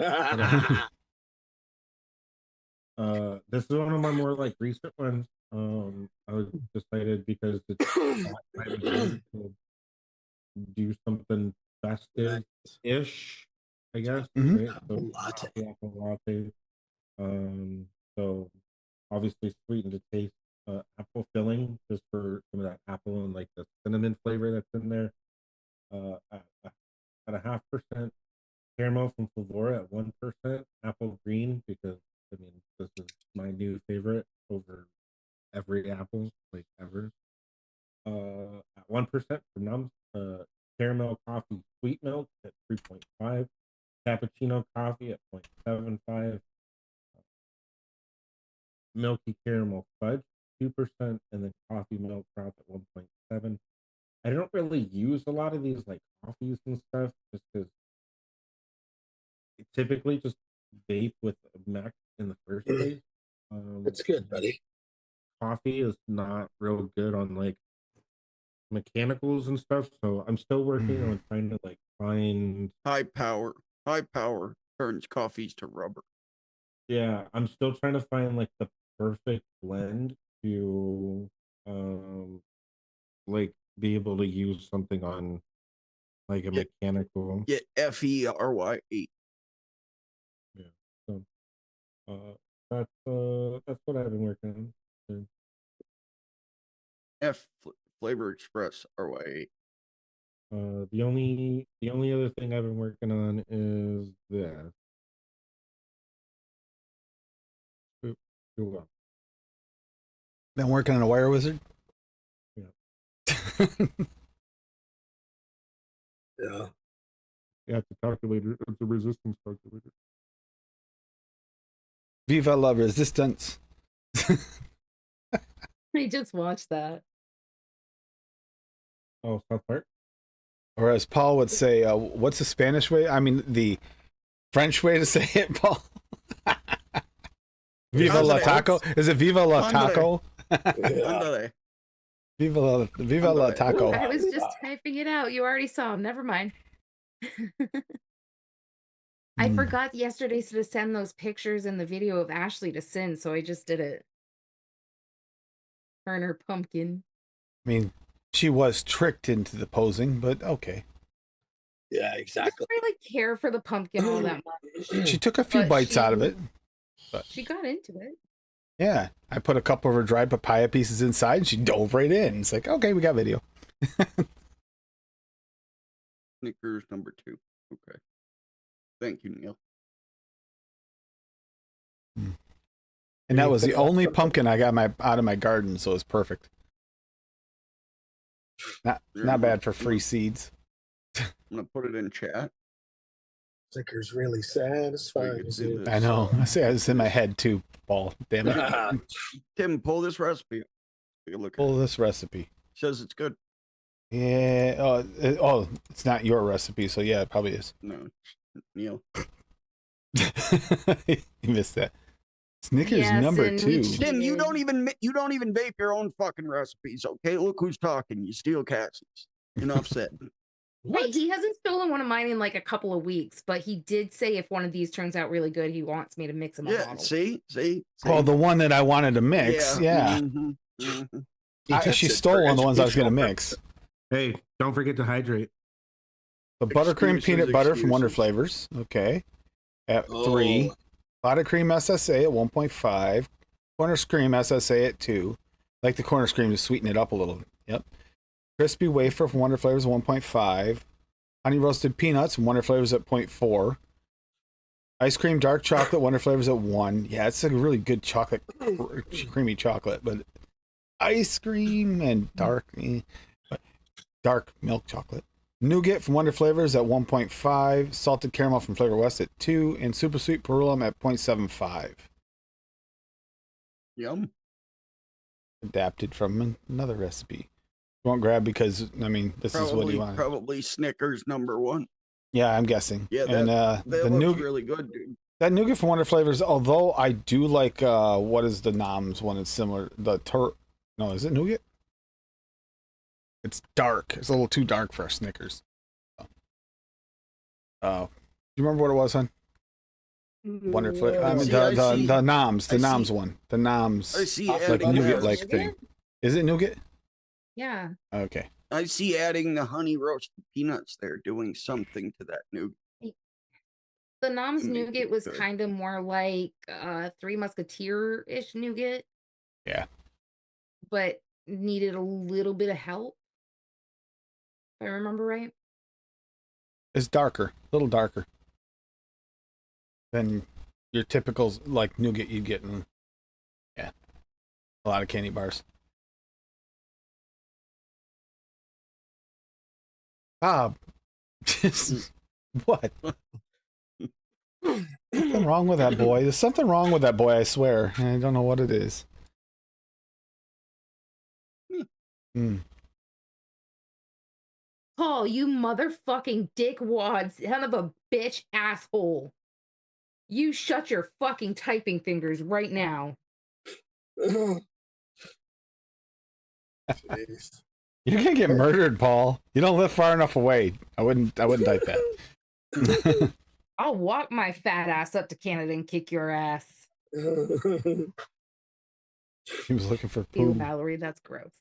This is one of my more like recent ones. I was decided because it's time to do something festive-ish, I guess. Mm-hmm. Right? So, latte. So obviously sweetened to taste. Apple filling just for some of that apple and like the cinnamon flavor that's in there. At 0.5% caramel from Flavora at 1%. Apple green because I mean this is my new favorite over every apple like ever. At 1% from Nums. Caramel coffee sweet milk at 3.5. Cappuccino coffee at 0.75. Milky caramel fudge 2%, and then coffee milk drop at 1.7. I don't really use a lot of these like coffees and stuff just because I typically just vape with a Mac in the first place. It's good, buddy. Coffee is not real good on like mechanicals and stuff, so I'm still working on trying to like find high power turns coffees to rubber. Yeah, I'm still trying to find like the perfect blend to like be able to use something on like a mechanical. Get FERY8. Yeah. So that's what I've been working on. Flavor Express our way. The only other thing I've been working on is this. Oop, too well. Been working on a Wire Wizard. Yeah. Yeah. Yeah, it's a calculator. It's a resistance calculator. Viva la resistance. I just watched that. Oh, South Park. Or as Paul would say, what's the Spanish way? I mean, the French way to say it, Paul. Viva la taco. Is it Viva la taco? Yeah. Viva la taco. I was just typing it out. You already saw him. Never mind. I forgot yesterday to send those pictures and the video of Ashley to send, so I just did it. Her and her pumpkin. I mean, she was tricked into the posing, but okay. Yeah, I exactly. don't really care for the pumpkin all that much. She took a few But bites out of it. But She got into it. yeah, I put a couple of her dried papaya pieces inside, and she dove right in. It's like, okay, we got video. Snickers number 2. Okay. Thank you, Neil. And that was the only pumpkin I got out of my garden, so it was perfect. Not bad for free seeds. I'm gonna put it in chat. Snickers really satisfying. I know. I say it's in my head too, Paul. Damn it. Tim, pull this recipe. Take a look. Pull this recipe. Says it's good. Yeah. It's not your recipe, so yeah, it probably is. No, Neil. You missed that. Snickers Yes, number and we 2. Tim, you cheated. don't even vape your own fucking recipes, okay? Look who's talking. You steal Cassie's. Enough said. Hey, he hasn't stolen one of mine in like a couple of weeks, but he did say if one of these turns out really good, he wants me to mix him a Yeah, bottle. see? Well, the one that I wanted to mix, yeah. Mhm, mhm. She stole one of the ones I was going to mix. Hey, don't forget to hydrate. The buttercream peanut butter from Wonder Excuses. Flavors. Okay. At Oh. 3. Clotted cream SSA at 1.5. Corner cream SSA at 2. Like the corner cream to sweeten it up a little. Yep. Crispy wafer from Wonder Flavors 1.5. Honey roasted peanuts from Wonder Flavors at 0.4. Ice cream dark chocolate Wonder Flavors at 1. Yeah, it's a really good chocolate, creamy chocolate, but ice cream and dark milk chocolate. Nougat from Wonder Flavors at 1.5. Salted caramel from Flavor West at 2. And super sweet Perulum at 0.75. Yum. Adapted from another recipe. Won't grab because, I mean, this is what you want. Probably Snickers number 1. Yeah, I'm guessing. Yeah, and that the looks nougat, really good, dude. that nougat from Wonder Flavors, although I do like what is the Noms one? It's similar. No, is it nougat? It's dark. It's a little too dark for a Snickers. Do you remember what it was, hon? Wonder Flavor. I mean, the Noms, the Noms one, the Noms. I see Like adding nougat the, like thing. Is it nougat? Yeah. Okay. I see adding the honey roasted peanuts there, doing something to that nougat. The Nom's Make nougat it was good. kind of more like Three Musketeer-ish nougat. Yeah. But needed a little bit of help. If I remember right. It's darker, a little darker than your typical like nougat you'd get in, yeah, a lot of candy bars. Bob, what? Something wrong with that boy. There's something wrong with that boy, I swear. I don't know what it is. Paul, you motherfucking dickwad son of a bitch asshole. You shut your fucking typing fingers right now. Jeez. You're gonna get murdered, Paul. You don't live far enough away. I wouldn't type that. I'll walk my fat ass up to Canada and kick your ass. He was looking for Ew, poop. Valerie, that's gross.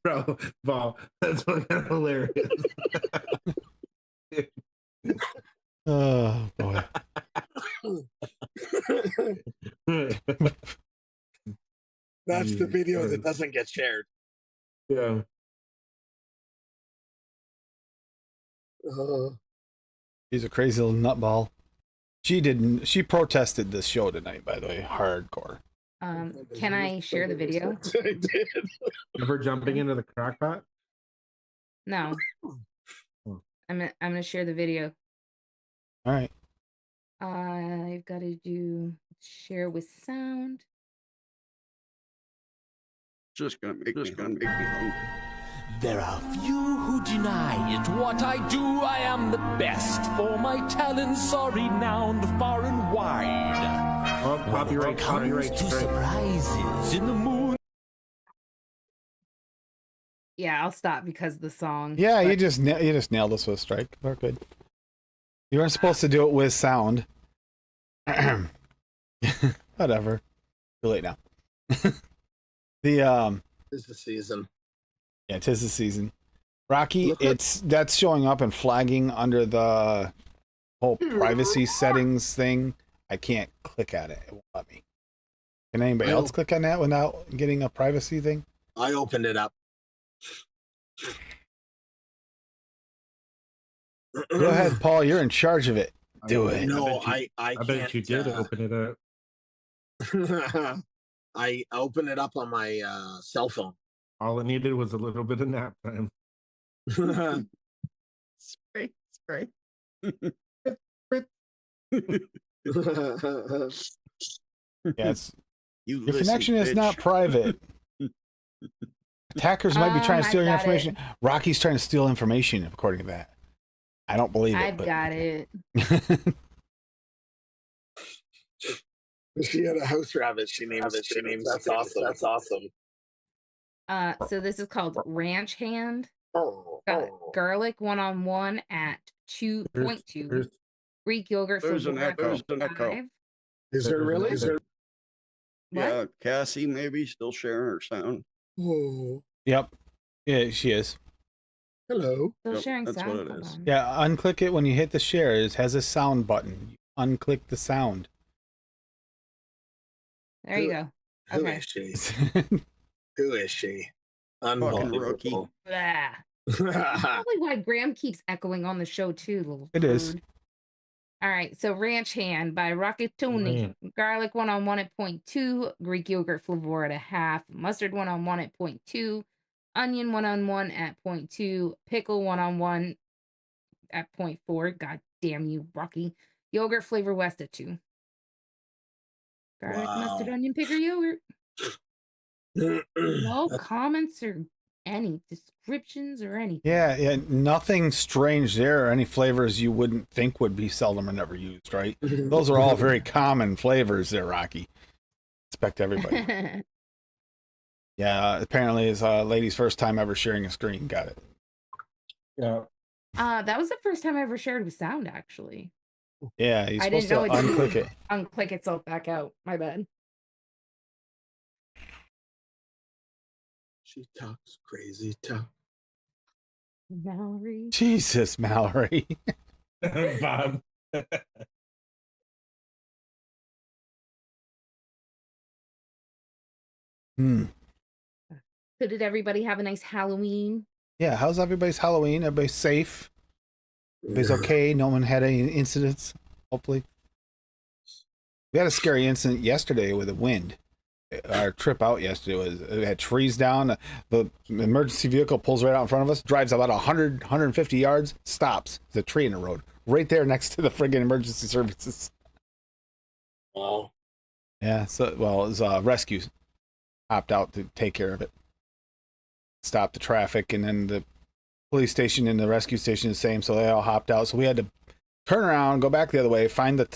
Bro, Paul, that's fucking hilarious. Oh boy. That's the video that doesn't get shared. Yeah. He's a crazy little nutball. She protested this show tonight, by the way, hardcore. Can I share the video? I did. Ever jumping into the crack pot? No. I'm gonna share the video. All right. I've got to do share with sound. Just gonna make me hungry. There are few who deny it. What I do, I am the best. For my talents are renowned far and wide. Oh, copyright, copyright. To surprises in the moon. Yeah, I'll stop because of the song. Yeah, you just nailed us with a strike. We're good. You weren't supposed to do it with sound. Whatever. Too late now. This is the season. Yeah, 'tis the season. Rocky, that's showing up and flagging under the whole privacy settings thing. I can't click at it. It won't let me. Can anybody else click on that without getting a privacy thing? I opened it up. Go ahead, Paul. You're in charge of it. Do it. No, I bet you did open it up. I opened it up on my cell phone. All it needed was a little bit of nap time. Spray. Yes. Your connection is not private. Attackers might be trying to steal your information. Rocky's trying to steal information, according to that. I don't believe it. I've got it. She had a house rabbit. She named it. That's awesome. That's awesome. So this is called Ranch Hand. Got garlic 1-on-1 at 2.2. Greek yogurt for There's an echo. Is there really? Is there? Yeah, Cassie maybe still sharing her sound. Oh. Yep. Yeah, she is. Hello. Still sharing that's sound. what it is. Yeah, unclick it when you hit the share. It has a sound button. Unclick the sound. There you go. Who Okay. is she? Who is she? Fucking rookie. Blah. Probably why Graham keeps echoing on the show too. Little It is. turd. All right, so Ranch Hand by Rocketoni. Garlic 1-on-1 at 0.2. Greek yogurt flavor at 0.5. Mustard 1-on-1 at 0.2. Onion 1-on-1 at 0.2. Pickle 1-on-1 at 0.4. God damn you, Rocky. Yogurt flavor west at 2. Garlic, mustard, onion, pickle yogurt. No comments or any descriptions or anything. Yeah, nothing strange there or any flavors you wouldn't think would be seldom or never used, right? Those are all very common flavors there, Rocky. Expect everybody. Yeah, apparently it's a lady's first time ever sharing a screen. Got it. Yeah. That was the first time I ever shared with sound, actually. Yeah, you're supposed to unclick it. Unclick itself back out. My bad. She talks crazy talk. Mallory. Jesus, Mallory. Bob. So did everybody have a nice Halloween? Yeah, how's everybody's Halloween? Everybody's safe? Everybody's okay? No one had any incidents, hopefully? We had a scary incident yesterday with the wind. Our trip out yesterday was, it had trees down. The emergency vehicle pulls right out in front of us, drives about 100, 150 yards, stops. There's a tree in the road, right there next to the friggin' emergency services. Wow. Yeah, so, well, it was rescue. Hopped out to take care of it. Stopped the traffic, and then the police station and the rescue station the same, so they all hopped out. So we had to turn around, go back the other way, find the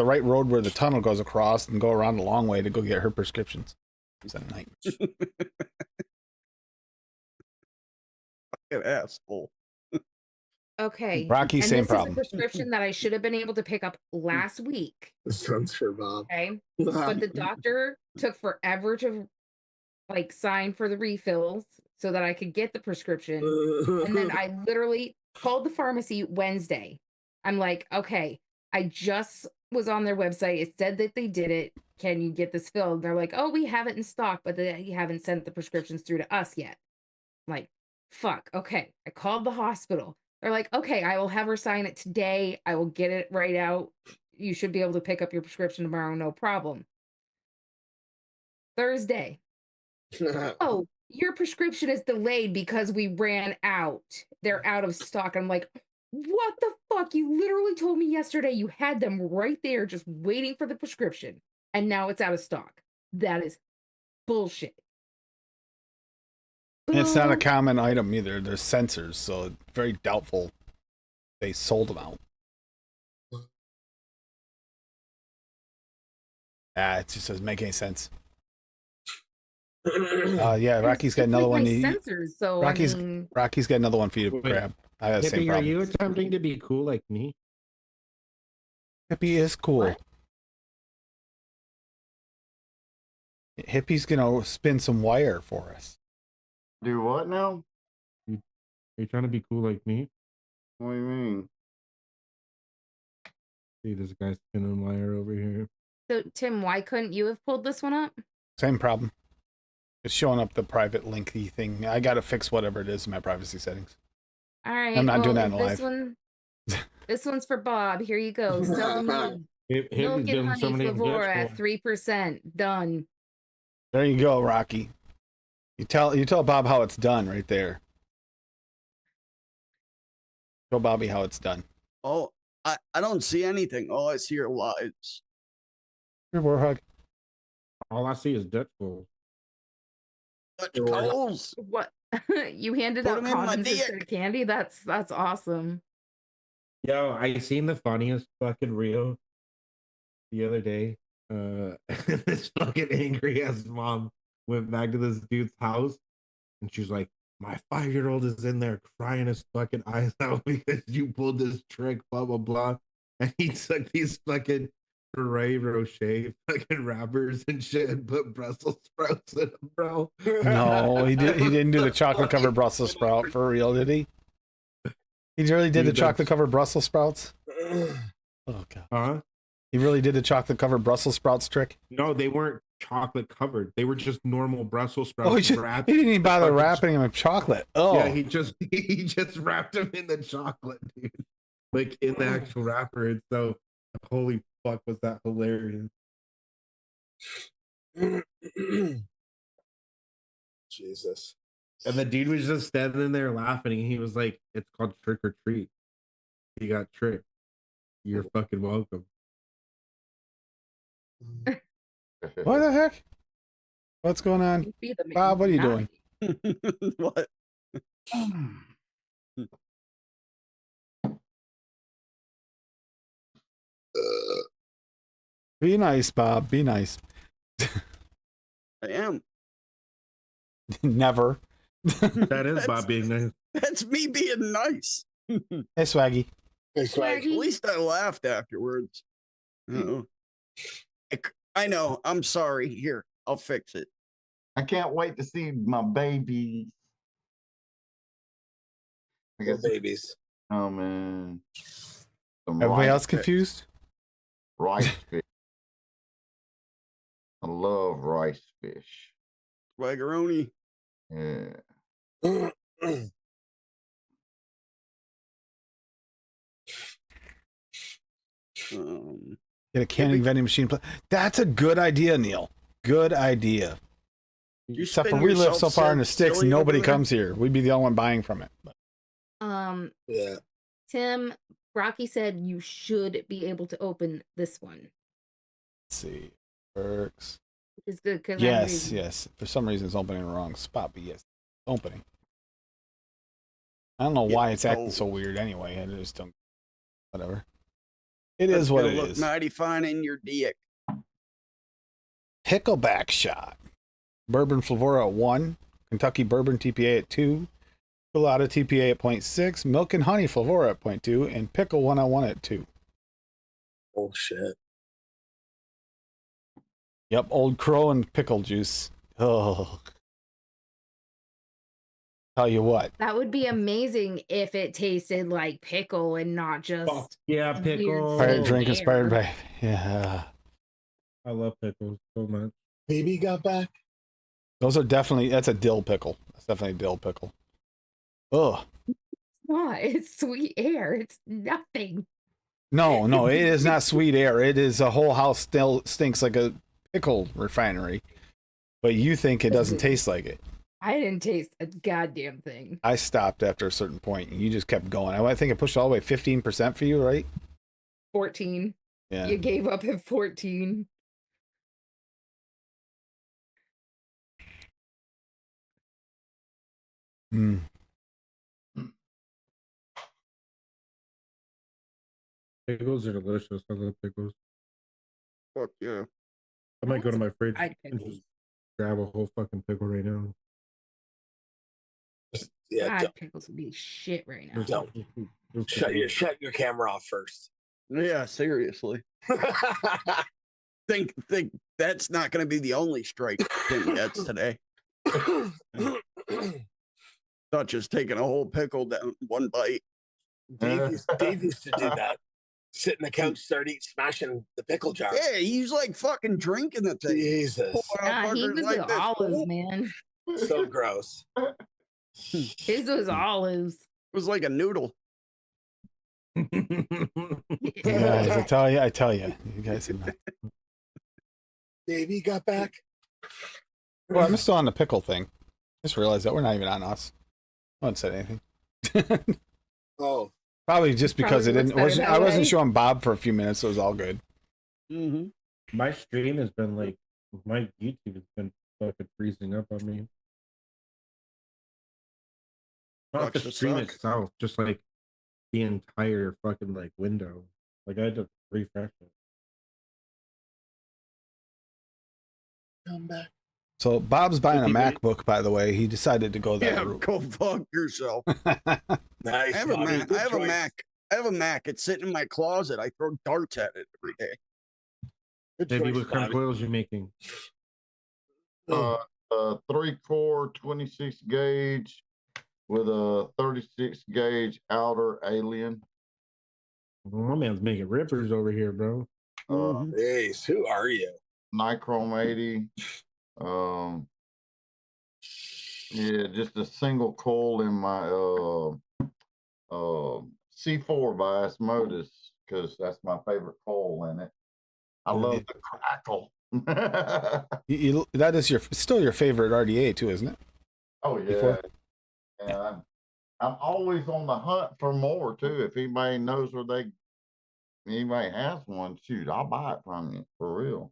right road where the tunnel goes across, and go around the long way to go get her prescriptions. It was a nightmare. Fucking asshole. Okay. Rocky, and same this problem. is a prescription that I should have been able to pick up last week. This sounds for Bob. Okay. But the doctor took forever to sign for the refills so that I could get the prescription. And then I literally called the pharmacy Wednesday. I'm like, okay, I just was on their website. It said that they did it. can you get this filled? They're like, oh, we have it in stock, but you haven't sent the prescriptions through to us yet. I'm like, fuck. Okay. I called the hospital. They're like, okay, I will have her sign it today. I will get it right out. You should be able to pick up your prescription tomorrow. No problem. Thursday. Oh, your prescription is delayed because we ran out. They're out of stock. I'm like, what the fuck? You literally told me yesterday you had them right there just waiting for the prescription. And now it's out of stock. That is bullshit. And it's not a common item either. There's sensors, so it's very doubtful they sold them out. It just doesn't make any sense. Yeah, Rocky's got another one. Sensors, so Rocky's got another one for you to grab. I have the same problem. Are you attempting to be cool like me? Hippie is cool. What? Hippie's gonna spin some wire for us. Do what now? Are you trying to be cool like me? What do you mean? See this guy spinning wire over here. So, Tim, why couldn't you have pulled this one up? Same problem. It's showing up the private linky thing. I gotta fix whatever it is in my privacy settings. All right. I'm not doing that in live. This one's for Bob. Here you go. Seldom milk and honey Flavora at 3%. Done. There you go, Rocky. You tell Bob how it's done right there. Show Bobby how it's done. Oh, I don't see anything. All I see are lights. Here, Warhog. All I see is Dutch Bowl. Dutch Bowls. What? You handed out condoms instead of candy? That's awesome. Yo, I seen the funniest fucking reel the other day. This fucking angry ass mom went back to this dude's house and she's like, my 5-year-old is in there crying his fucking eyes out because you pulled this trick, blah blah blah. And he took these fucking Ferrero Rocher fucking wrappers and shit and put Brussels sprouts in them, bro. No, he didn't do the chocolate covered Brussels sprout for real, did he? He really did the chocolate covered Brussels sprouts? Oh god. Huh? He really did the chocolate covered Brussels sprouts trick? No, they weren't chocolate covered. They were just normal Brussels sprouts. Oh, he didn't even bother wrapping them in chocolate. Oh, yeah, he just wrapped them in the chocolate, dude. Like in the actual wrapper. And so, holy fuck, was that hilarious? Jesus. And the dude was just standing there laughing. And he was like, "It's called trick or treat. He got tricked. You're fucking welcome." What the heck? What's going on? Bob, what are you doing? What? Be nice, Bob. Be nice. I am. Never. That is Bob being nice. That's me being nice. Hey, Swaggy. Hey, Swaggy. At least I laughed afterwards. I know. I'm sorry. Here, I'll fix it. I can't wait to see my babies. I guess babies. Oh man. Everybody else confused? Rice fish. I love rice fish. Swaggeroni. Yeah. Get a canning vending machine. That's a good idea, Neil. Good idea. Except for we live so far in the sticks, nobody comes here. We'd be the only one buying from it. But. Yeah. Tim, Rocky said you should be able to open this one. Let's see. Works. Which is good because yes. For some reason, it's opening in the wrong spot, but yes, opening. I don't know why it's acting so weird anyway. I just don't. Whatever. It is what it is. Mighty fine in your dick. Pickleback shot. Bourbon Flavora at 1. Kentucky Bourbon TPA at 2. Colada TPA at 0.6. Milk and Honey Flavora at 0.2. And Pickle 101 at 2. Oh, shit. Yep, Old Crow and pickle juice. Oh. Tell you what. That would be amazing if it tasted like pickle and not just pickle. Fire drink inspired by I love pickles so much. Baby got back. Those are definitely, that's a dill pickle. That's definitely a dill pickle. Ugh. It's not. It's sweet air. It's nothing. No, it is not sweet air. It is a whole house still stinks like a pickle refinery. But you think it doesn't taste like it. I didn't taste a goddamn thing. I stopped after a certain point and you just kept going. I think it pushed all the way 15% for you, right? 14. Yeah. You gave up at 14. Mm. Pickles are delicious. I love pickles. Fuck yeah. I might go to my fridge Fried and pickles. just grab a whole fucking pickle right now. Yeah, Fried pickles would be shit right now. don't. Shut your camera off first. Yeah, seriously. Think that's not going to be the only strike Tim gets today. Not just taking a whole pickle down one bite. Dave used to do that. Sit in the couch, start smashing the pickle jar. Yeah, he's like fucking drinking the thing. Jesus. Nah, he was like the olives, man. So gross. His was olives. It was like a noodle. Guys, I tell you, you guys are nuts. Baby got back. Well, I'm still on the pickle thing. Just realized that we're not even on us. I haven't said anything. Oh, Probably just because Probably it looks didn't. better that I wasn't way. showing Bob for a few minutes, so it was all good. Mm-hmm. My stream has been like, my YouTube has been fucking freezing up on me. Not the Sucks to stream suck. itself, just like the entire fucking like window. Like I had to refresh it. come back. So Bob's buying a MacBook, by the way. He decided to go that Yeah, route. go fuck yourself. Nice. I have a Bobby. Mac. Good I have a choice. Mac. I have a Mac. It's sitting in my closet. I throw darts at it every day. Good Maybe choice, what kind of Bobby. coils you making? 3-core 26 gauge with a 36 gauge outer alien. My man's making rippers over here, bro. Mhm. Jeez, who are you? Nichrome 80. Yeah, just a single coil in my C4 by Osmosis because that's my favorite coil in it. I love the crackle. That is still your favorite RDA too, isn't it? Oh yeah. Before? And I'm always on the hunt for more too. If anybody knows where anybody has one, shoot, I'll buy it from you for real.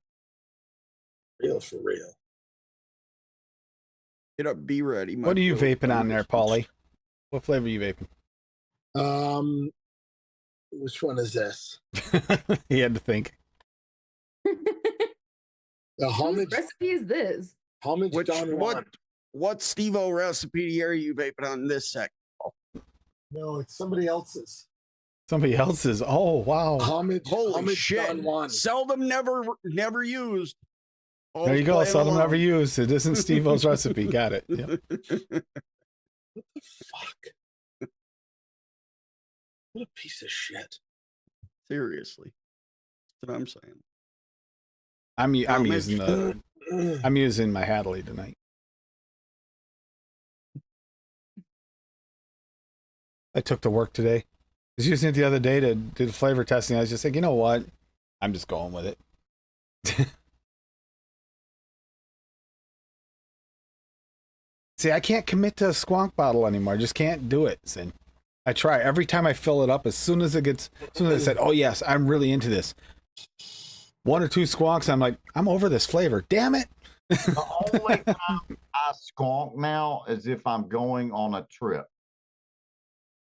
Real for real. Get up, be ready. What are you vaping on there, Paulie? What flavor are you vaping? Which one is this? He had to think. The Whose homage. recipe is this? Homage Don Juan. What Steve-O recipe are you vaping on this sec? No, it's somebody else's. Somebody else's. Oh wow. Homage. Holy homage shit! Don Juan. Seldom never used. There you go. Seldom never used. It isn't Steve-O's recipe. Got it. Yep. What the fuck? What a piece of shit. Seriously, that's what I'm saying. I'm Homage. I'm using my Hadley tonight. I took to work today. I was using it the other day to do the flavor testing. I was just like, you know what? I'm just going with it. See, I can't commit to a squonk bottle anymore. I just can't do it. Sin. I try every time I fill it up. As soon as I said, "Oh yes, I'm really into this," 1 or 2 squonks, I'm like, I'm over this flavor. Damn it! The only time I skunk now is if I'm going on a trip.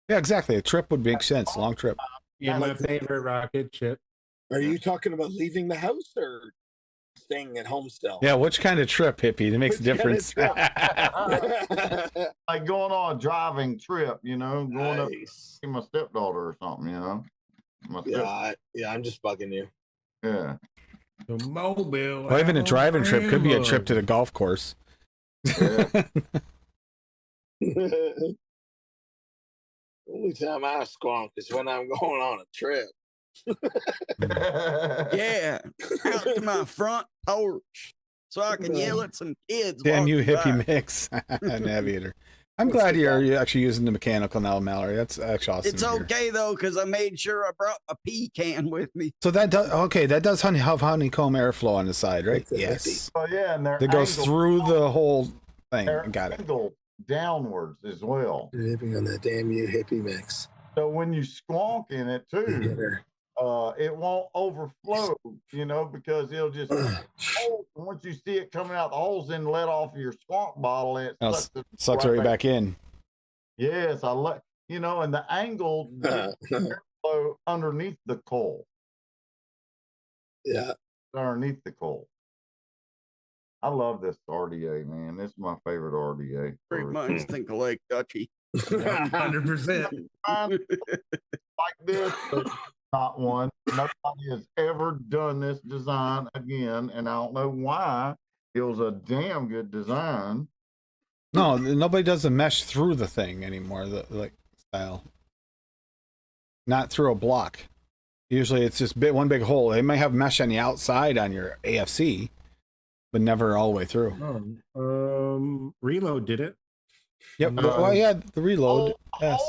Yeah, exactly. A trip would make sense. Long trip. Yeah, my favorite rocket ship. Are you talking about leaving the house or staying at home still? Yeah, which kind of trip, hippie? That makes a difference. Like going on a driving trip, going up to Nice. see my stepdaughter or something, My Yeah, I'm just bugging you. yeah. The mobile. Well, even a driving trip could be a trip to the golf course. Yeah. Only time I skunk is when I'm going on a trip. Yeah, out to my front porch so I can yell at some kids. Damn you, walking hippie by. mix. Navigator. I'm glad you're actually using the mechanical now, Mallory. That's actually awesome. It's okay though, because I made sure I brought a pea can with me. So that does that does have honeycomb airflow on the side, right? Yes. Oh yeah, and that goes through the whole thing. Got it. Angled downwards as well. Living on that damn you hippie mix. So when you squonk in it too, it won't overflow, because it'll just once you see it coming out the holes, then let off your squonk bottle and it sucks right back in. Yes, and the angle flow underneath the coal. Yeah, underneath the coal. I love this RDA, man. This is my favorite RDA. Great minds think alike, Dutchy. 100%. Like this, but not one. Nobody has ever done this design again, and I don't know why. It was a damn good design. No, nobody does the mesh through the thing anymore. The style, not through a block. Usually, it's just one big hole. They may have mesh on the outside on your AFC, but never all the way through. Reload did it. Yep. Well, yeah, the reload. Yes.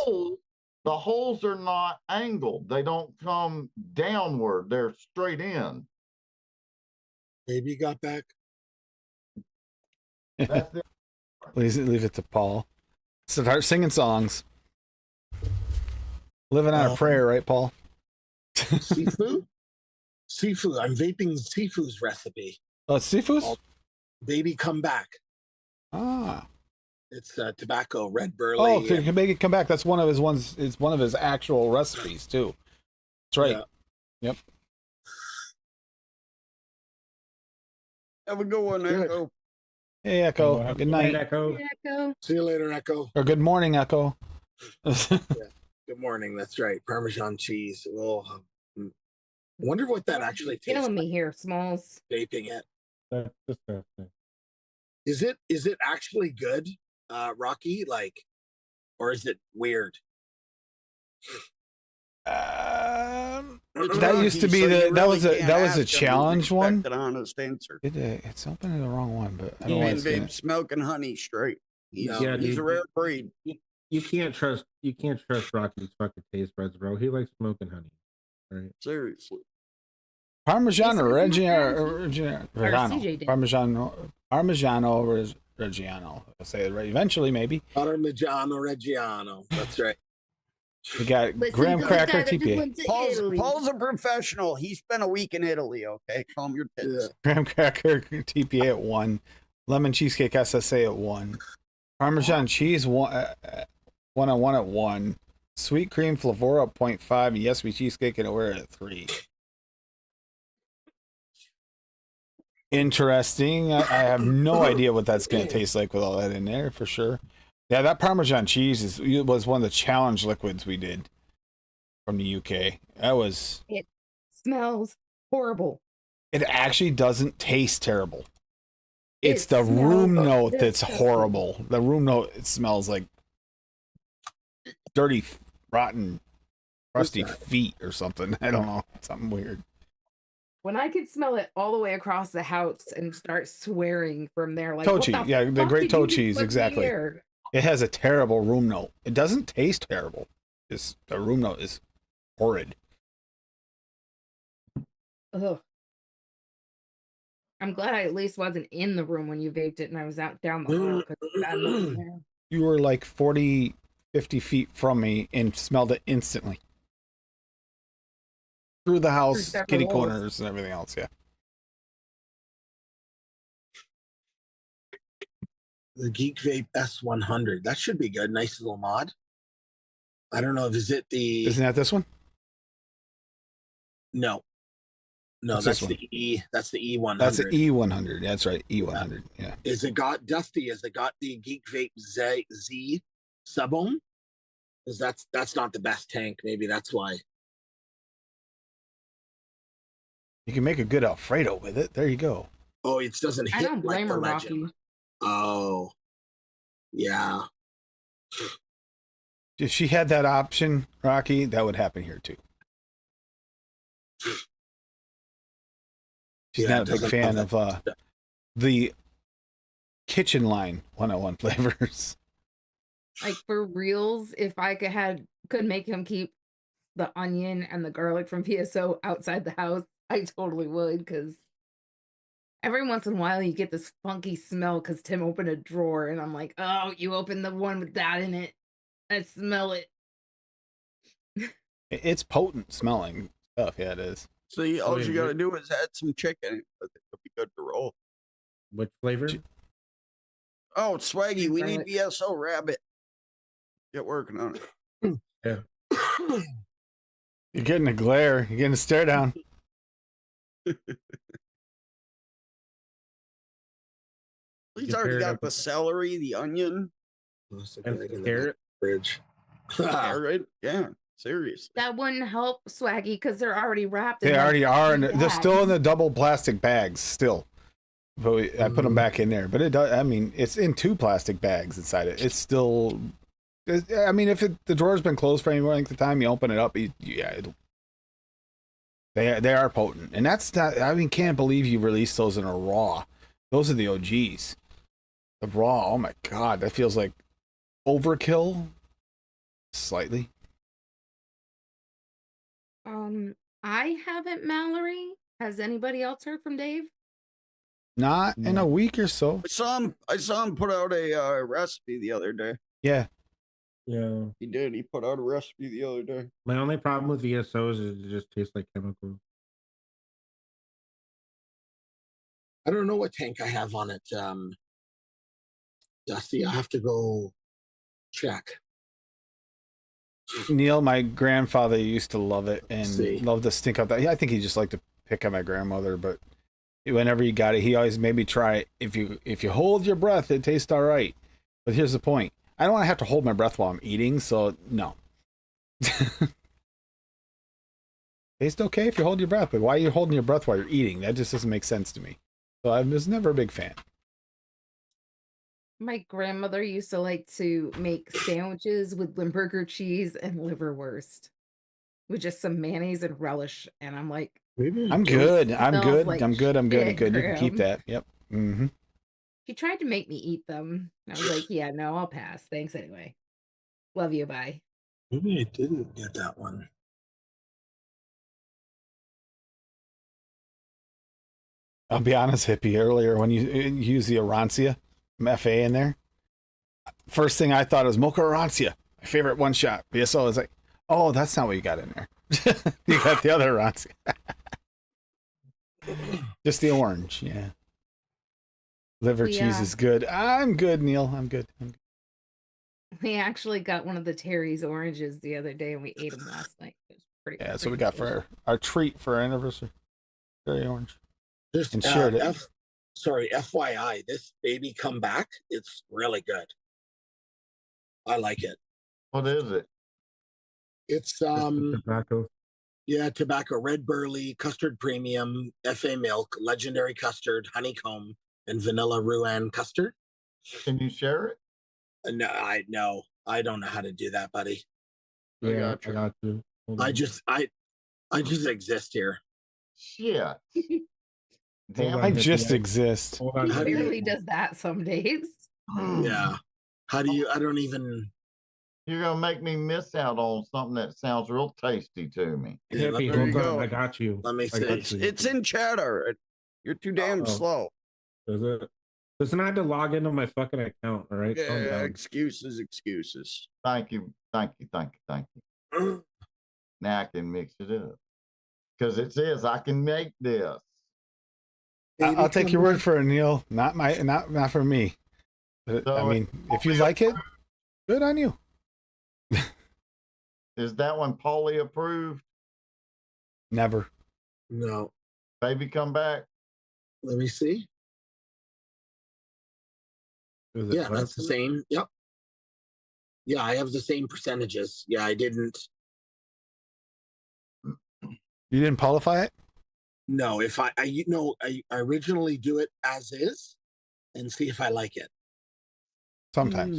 The holes are not angled. They don't come downward. They're straight in. Maybe you got back. That's it. Please leave it to Paul. Start singing songs. Living on a prayer, right, Paul? Seafood? Seafood. I'm vaping Sifu's recipe. Oh, it's Sifu's? Baby, come back. Ah. It's tobacco, red burley. Oh, okay, can make it come back. That's one of his ones. It's one of his actual recipes too. That's right. Yeah. Yep. Have a good one, Echo. Hey, Echo. Good night, Echo. Hey, Echo. See you later, Echo. Or good morning, Echo. Good morning. That's right. Parmesan cheese. Well, I wonder what that actually tastes Killing like. me here, Smalls. Vaping it. That's disgusting. Is it actually good, Rocky? Or is it weird? That used to be that was a challenge one. An honest answer. It's open to the wrong one, but I He don't been like smoking honey straight. He's dude, a rare breed. You can't trust Rocky's fucking taste buds, bro. He likes smoking honey. All right. Seriously. Parmigiano CJ did. Parmigiano Reggiano. I'll say it right eventually, maybe. Parmigiano Reggiano. That's right. We got graham cracker TPA. Paul's a professional. He spent a week in Italy. Okay, calm your tits. Yeah. Graham cracker TPA at 1. Lemon cheesecake SSA at 1. Parmesan cheese 1-on-1 at 1. Sweet cream Flavora at 0.5. And yes, we cheesecake and we're at 3. Interesting. I have no idea what that's going to taste like with all that in there for sure. Yeah, that Parmesan cheese was one of the challenge liquids we did from the UK. It smells horrible. It actually doesn't taste terrible. It's It the smells room note that's disgusting. horrible. The room note, it smells like dirty, rotten, rusty feet or something. I don't know. Something weird. When I could smell it all the way across the house and start swearing from there, like Tochi, what the yeah, the fuck great did you Tochis, put me exactly. here? It has a terrible room note. It doesn't taste terrible. The room note is horrid. Ugh. I'm glad I at least wasn't in the room when you vaped it and I was out down the hall. 'Cause it's bad enough in there. You were like 40, 50 feet from me and smelled it instantly. Through the house, several kitty holes. corners, and everything else, yeah. The Geek Vape S100. That should be good. Nice little mod. I don't know. Is it the? Isn't that this one? No. No, What's that's this one? the E. That's the E100. That's the E100. That's right, E100. Yeah. Is it got Dusty? Has it got the Geek Vape Z Seldom? Because that's not the best tank. Maybe that's why. You can make a good Alfredo with it. There you go. Oh, it doesn't hit I don't blame like the her, Legend. Rocky. Oh, yeah. If she had that option, Rocky, that would happen here too. She's Yeah, not it a big doesn't have fan that of the kitchen line 101 flavors. Like for reals, if I could make him keep the onion and the garlic from VSO outside the house, I totally would, because every once in a while you get this funky smell because Tim opened a drawer and I'm like, oh, you opened the one with that in it. I smell it. It's potent smelling stuff. Yeah, it is. See, all you got to do is add some chicken. I think it'll be good to roll. Which flavor? Oh, Swaggy, we need Garlic. VSO rabbit. Get working on it. Yeah. You're getting a glare. You're getting a stare down. He's already got the celery, the onion, and the carrot. Fridge. carrot. Yeah, seriously. That wouldn't help Swaggy because they're already wrapped. In They like already are, and three they're still in bags. the double plastic bags still. But I put them back in there. But it does. I mean, it's in 2 plastic bags inside it. It's still. I mean, if the drawer's been closed for any length of time, you open it up. They are potent, and that's not. I mean, can't believe you released those in a raw. Those are the OGs. The raw. Oh my god, that feels like overkill. Slightly. I haven't, Mallory. Has anybody else heard from Dave? Not in a week or so. I saw him put out a recipe the other day. Yeah. Yeah. He did. He put out a recipe the other day. My only problem with VSOs is it just tastes like chemicals. I don't know what tank I have on it, Dusty. I have to go check. Neil, my grandfather used to love it and See. loved to stink up that. I think he just liked to pick on my grandmother, but whenever he got it, he always made me try it. If you hold your breath, it tastes all right. But here's the point: I don't want to have to hold my breath while I'm eating, so no. Tastes okay if you hold your breath, but why are you holding your breath while you're eating? That just doesn't make sense to me. So I was never a big fan. My grandmother used to like to make sandwiches with Limburger cheese and liverwurst with just some mayonnaise and relish. And I'm like, I'm good. I'm smells good. like I'm good. I'm good. I'm shit, good. You can keep Graham. that. Yep. Mm-hmm. She tried to make me eat them. I was like, yeah, no, I'll pass. Thanks anyway. Love you. Bye. Maybe I didn't get that one. I'll be honest, Hippie, earlier when you use the Arancia FA in there, first thing I thought was Mocha Arancia, my favorite one shot. BSO is like, oh, that's not what you got in there. You got the other Arancia. Just the orange, yeah. Liver cheese is good. I'm good, Neil. I'm good. We actually got one of the Terry's oranges the other day and we ate them last night. It was pretty. Yeah, that's what we got for our treat for our anniversary. Very orange. Just and shared it. FYI, this baby come back, it's really good. I like it. What is it? It's tobacco. Yeah, tobacco, red burley, custard premium, FA milk, legendary custard, honeycomb, and vanilla Rouen custard. Can you share it? No, I don't know how to do that, buddy. Yeah, I got you. I just exist here. Shit. I just exist. He barely does that some days. Yeah. How do you? I don't even. You're gonna make me miss out on something that sounds real tasty to me. Yeah, Hippie, there you hold go. on, I got you. Let me I got see. you. It's in chat already. You're too damn slow. Is it? Listen, I had to log into my fucking account. All right. Calm Yeah, down. excuses. Thank you. Now I can mix it up. Because it says I can make this. I'll take your word for it, Neil. Not for me. But, So I mean, if you like it, good on you. Is that one Paulie approved? Never. No. Baby come back? Let me see. Yeah, that's the same. Yep. Yeah, I have the same percentages. Yeah, I didn't. You didn't qualify it? No, if I originally do it as is and see if I like it. Sometimes.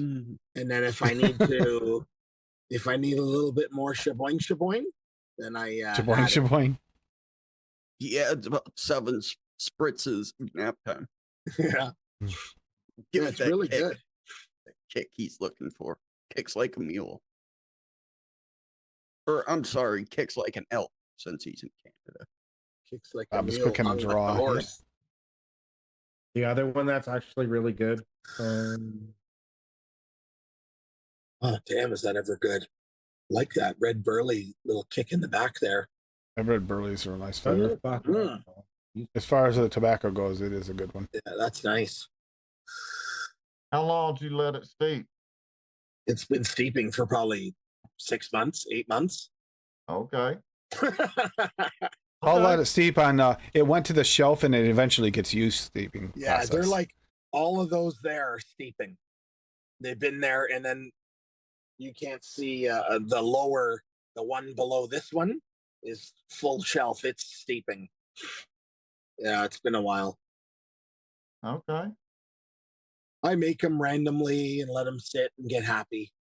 And then if I need to, if I need a little bit more shaboing, then I Shaboing. He adds about 7 spritzes of nap time. Yeah. Give Yeah, it it's that really kick. good. That kick he's looking for. Kicks like a mule. Or, I'm sorry, kicks like an elk since he's in Canada. Kicks like a Bob is mule, quick on hung the like a draw. horse. The other one that's actually really good. Oh, damn, is that ever good? Like that red burley little kick in the back there. I've read Burley's are a nice flavor. As far as the tobacco goes, it is a good one. Yeah, that's nice. How long did you let it steep? It's been steeping for probably 6 months, 8 months. Okay. I'll let it steep on. It went to the shelf and it eventually gets used steeping. Yeah, process. they're like all of those there are steeping. They've been there, and then you can't see the one below this one is full shelf. It's steeping. Yeah, it's been a while. Okay. I make them randomly and let them sit and get happy.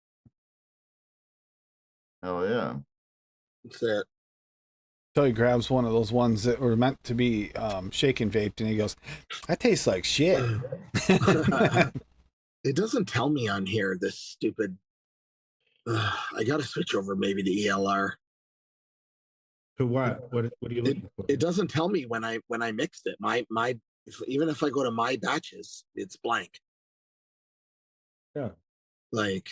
Oh yeah. That's it. So he grabs one of those ones that were meant to be shaken vaped, and he goes, "That tastes like shit." It doesn't tell me on here, this stupid. I got to switch over maybe to ELR. To what? What are you looking for? It doesn't tell me when I mixed it. Even if I go to my batches, it's blank. Yeah. Like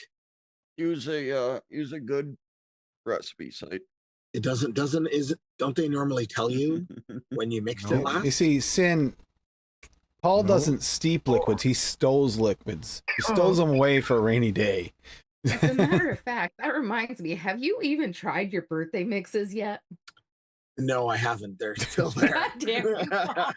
Use a good recipe site. it don't they normally tell you when you mixed it No. last? You see, Paul No. doesn't steep liquids; he stows liquids. He stows them away for a rainy day. As a matter of fact, that reminds me, have you even tried your birthday mixes yet? No, I haven't. They're still there. God damn you. I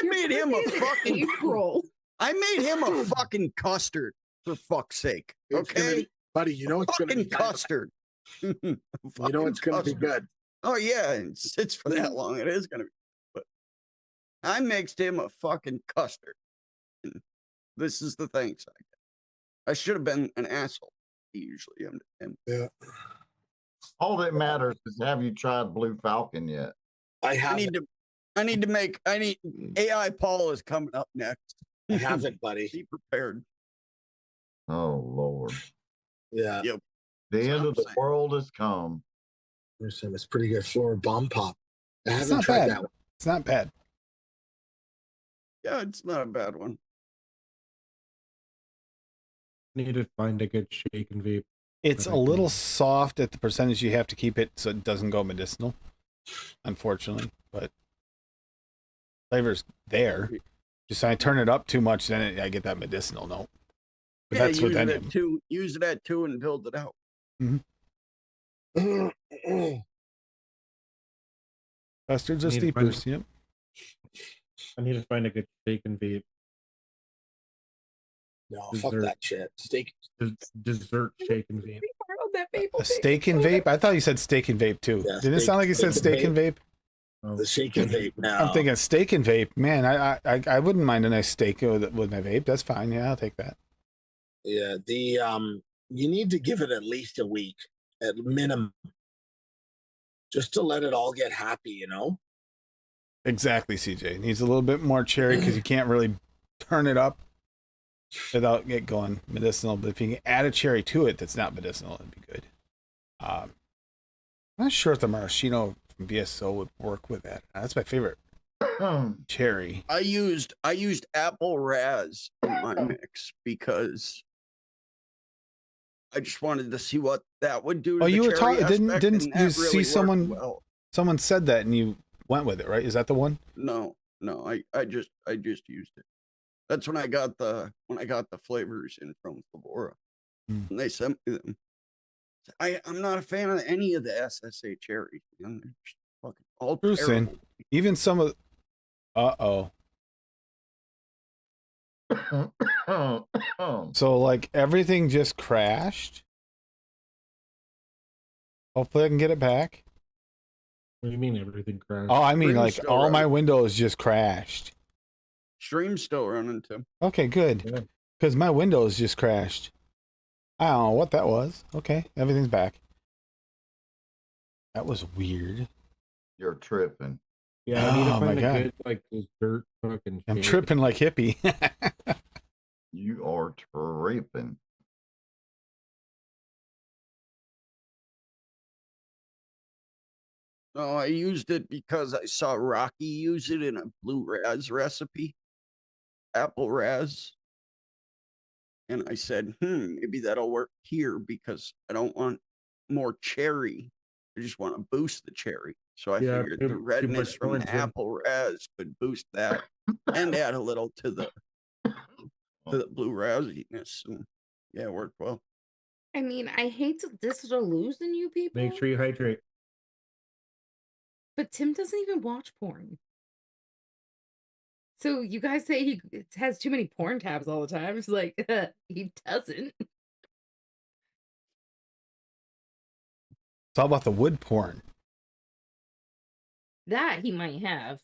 Your made him a birthday's in fucking April. I made him a fucking custard, for fuck's sake. It's gonna Okay? be- buddy, you know it's gonna be Fucking good. custard. You know it's gonna be good. Oh yeah, it sits for that long. It is gonna be. But I mixed him a fucking custard. And this is the thanks I get. I should have been an asshole. He usually am. Yeah. All that matters is, have you tried Blue Falcon yet? I I haven't. need to make. AI Paul is coming up next. I haven't, buddy. Be prepared. Oh Lord. Yeah. Yep. The That's end what of the I'm saying. world has come. There's some. It's pretty good. Floor bomb pop. I It's haven't not tried bad. that one. It's not bad. Yeah, it's not a bad one. Need to find a good shake and vape. It's But a I little can- soft at the percentage you have to keep it so it doesn't go medicinal, unfortunately. But flavor's there. Just I turn it up too much, then I get that medicinal note. But that's with any of them. Use it at 2 and build it out. Custards are Need to find- steepers. Yep. I need to find a good shake and vape. No, Is fuck there- that shit. Steak. Dessert shake and vape. We borrowed that maple A steak and vape? I thought you said steak and vape too. Yeah, Didn't it sound like you said steak and vape? The shake and vape now. I'm thinking steak and vape. Man, I wouldn't mind a nice steak with my vape. That's fine. Yeah, I'll take that. Yeah, you need to give it at least a week at minimum, just to let it all get happy. You know. Exactly, CJ. It needs a little bit more cherry because you can't really turn it up without it going medicinal. But if you can add a cherry to it that's not medicinal, it'd be good. I'm not sure if the maraschino from BSO would work with that. That's my favorite cherry. I used apple raz in my mix because I just wanted to see what that would do. To Oh, the you were cherry talking? aspect, Didn't and you that see really worked someone? well. Someone said that, and you went with it, right? Is that the one? No, I just used it. That's when I got the flavors in from Flora, and they sent me them. I'm not a fan of any of the SSA cherries. Man. They're just fucking all Brucin. terrible. Even some of. So like everything just crashed. Hopefully I can get it back. What do you mean everything crashed? Oh, I mean Stream's like still all my running. windows just crashed. Stream's still running too. Okay, good. Yeah. Because my windows just crashed. I don't know what that was. Okay, everything's back. That was weird. You're tripping. Yeah, I need to Oh my find a God. good like dessert fucking I'm shake. tripping like hippie. You are tripping. Oh, I used it because I saw Rocky use it in a blue raz recipe, apple raz. And I said, maybe that'll work here because I don't want more cherry. I just want to boost the cherry. So I Yeah, figured the too redness much from orange the in. apple raz could boost that and add a little to the blue rousiness. So, yeah, it worked well. I mean, I hate to disillusion you people, Make sure you hydrate. but Tim doesn't even watch porn. So you guys say he has too many porn tabs all the time. It's like he doesn't. It's all about the wood porn. That he might have.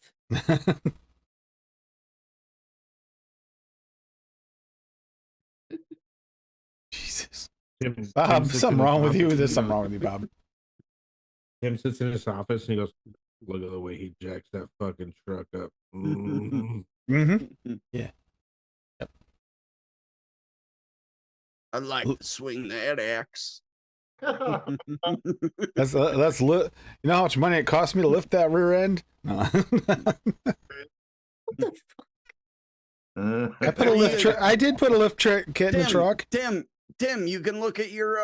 Jesus. Tim sits Something in his wrong with you. office There's and something he wrong goes- with you, Bob. Tim sits in his office and he goes, "Look at the way he jacks that fucking truck up." Mm. Mm-hmm. Yeah. Yep. I'd like to swing that axe. That's you know how much money it cost me to lift that rear end? No. What the fuck? I put a lift. I did put a lift kit in the truck. Tim, you can look at your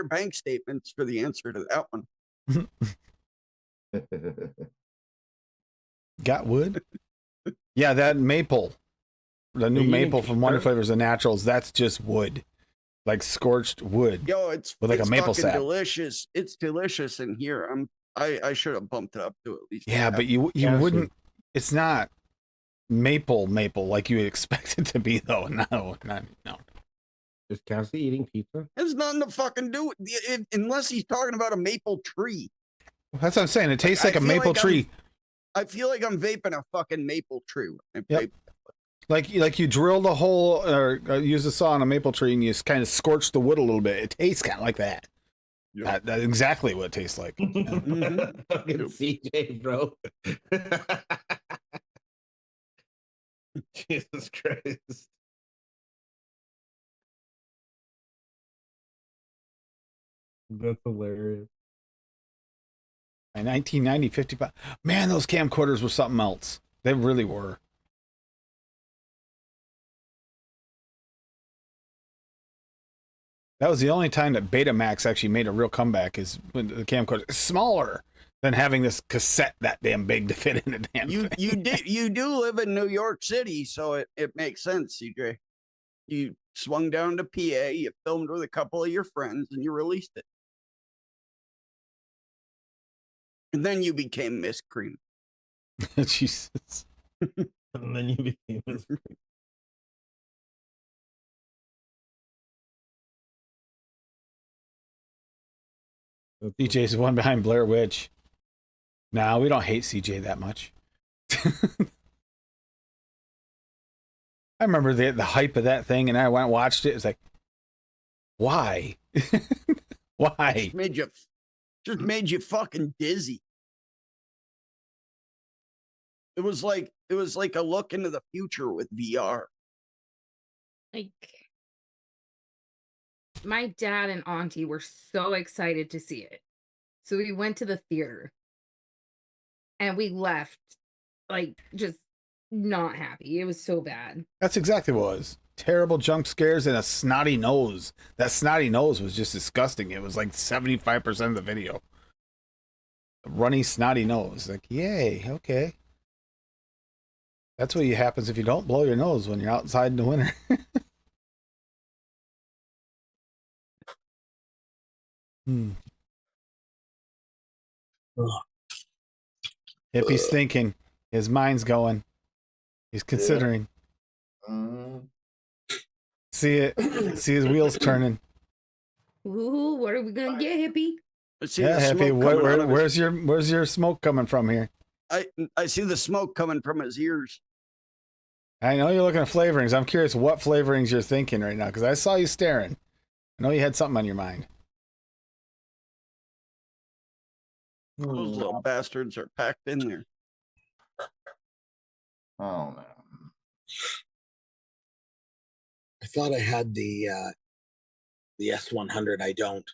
bank statements for the answer to that one. Got wood? Yeah, that maple. The new Are you maple eating from Wonder pizza? Flavors of Naturals, that's just wood. Like scorched wood. Yo, it's With like a maple fucking sap. delicious. It's delicious in here. I should have bumped it up to at least. Yeah, but you Acid. wouldn't. It's not maple like you would expect it to be though. No. Is Cassie eating pizza? It's nothing to fucking do with it, unless he's talking about a maple tree. That's what I'm saying. It tastes I like a feel maple like tree. I feel like I'm vaping a fucking maple tree. When I Yep. vape. Like you drilled a hole or use a saw on a maple tree and you just kind of scorch the wood a little bit. It tastes kind of like that. Yeah. That's exactly what it tastes like. Fucking CJ, bro. Jesus Christ. That's hilarious. My 1990 55. Man, those camcorders were something else. They really were. That was the only time that Betamax actually made a real comeback, is when the camcorder is smaller than having this cassette that damn big to fit in the damn thing. You do live in New York City, so it makes sense, CJ. You swung down to PA, you filmed with a couple of your friends, and you released it. And then you became Miss Cream. Jesus. And then you became this. CJ's the one behind Blair Witch. Nah, we don't hate CJ that much. I remember the hype of that thing, and I went and watched it. It's like, why? Why? Just made you fucking dizzy. It was like a look into the future with VR. Like, my dad and auntie were so excited to see it. So we went to the theater and we left like just not happy. It was so bad. That's exactly what it was. Terrible jump scares and a snotty nose. That snotty nose was just disgusting. It was like 75% of the video. A runny, snotty nose. Like, yay, okay. That's what happens if you don't blow your nose when you're outside in the winter. Hippie's thinking. His mind's going. He's considering. See it. See his wheels turning. Ooh, what are we gonna get, hippie? Yeah, Hippie. Where's your smoke coming from here? I see the smoke coming from his ears. I know you're looking at flavorings. I'm curious what flavorings you're thinking right now, because I saw you staring. I know you had something on your mind. Those little bastards are packed in there. Oh no. I thought I had the S100. I don't.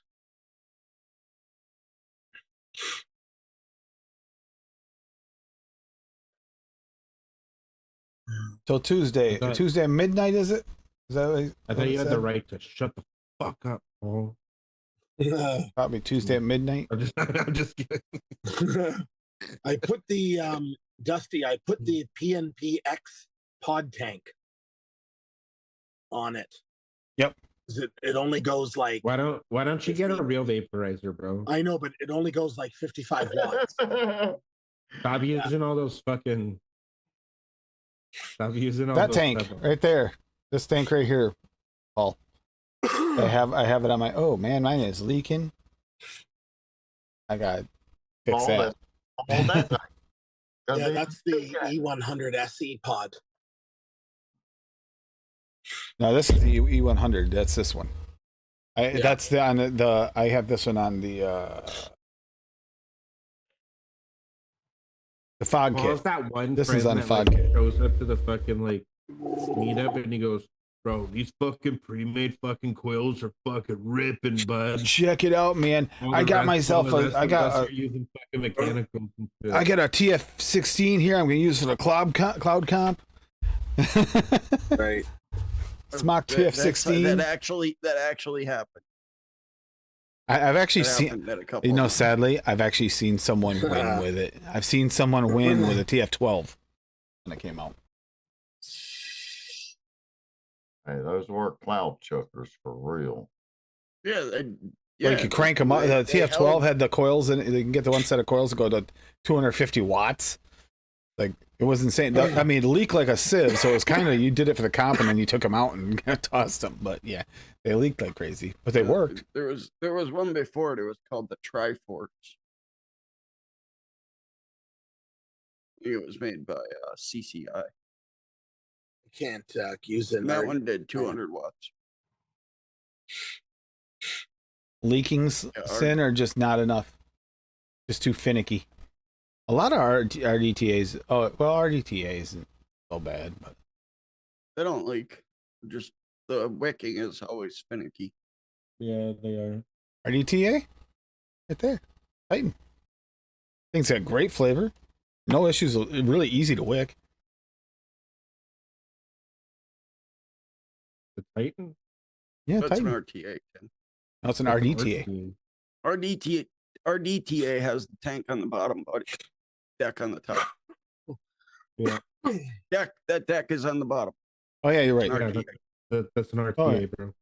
Till Tuesday. thought- Tuesday at midnight, is it? Is that what I thought you had the right to shut the fuck up, Paul. Probably Tuesday at midnight. I'm just kidding. I put the Dusty. I put the PNPX pod tank on it. Yep. It only goes like. Why don't you get a real vaporizer, bro? I know, but it only goes like 55 watts. Stop using all those fucking. Stop using all That those tank stuff. right there. This tank right here, Paul. I have it on my. Oh man, mine is leaking. I got fix that. Yeah, that's the E100 SE pod. No, this is the E100. That's this one. That's the on the. I have this one on the fog Paul's kit. that one This friend is on that fog like, kit. shows up to the fucking like meetup and he goes, "Bro, these fucking pre-made fucking coils are fucking ripping, bud." Check it out, man. I got myself a. I got a. Using fucking mechanicals and shit. I got a TF16 here. I'm gonna use for the cloud comp. Right. Smock TF16. That actually happened. I've actually That seen. happened at a couple You know, of them. sadly, I've actually seen someone win with it. I've seen someone win with a TF12 when it came out. Hey, those were cloud chuckers for real. Yeah, You could crank them up. The TF12 had the coils in it. They can get the one set of coils to go to 250 watts. Like, it was insane. I mean, it leaked like a sieve, so it was kind of, you did it for the comp and then you took them out and tossed them. But yeah, they leaked like crazy, but they worked. There was one before it. It was called the Triforce. It was made by CCI. You can't use it. And that one did 200 watts. Leaking's sin or just not enough? Just too finicky. A lot of RDTAs. Oh, well, RDTA isn't so bad, but They don't leak. Just the wicking is always finicky. Yeah, they are. RDTA, right there, Titan. Thing's got great flavor. No issues. Really easy to wick. The Titan? Yeah, That's Titan. an RTA. Ken. No, it's an That's an RDTA. RDTA has the tank on the bottom, buddy. Deck on the top. Yeah. That deck is on the bottom. Oh yeah, you're right. Yeah, that's an RTA, Oh, yeah. bro.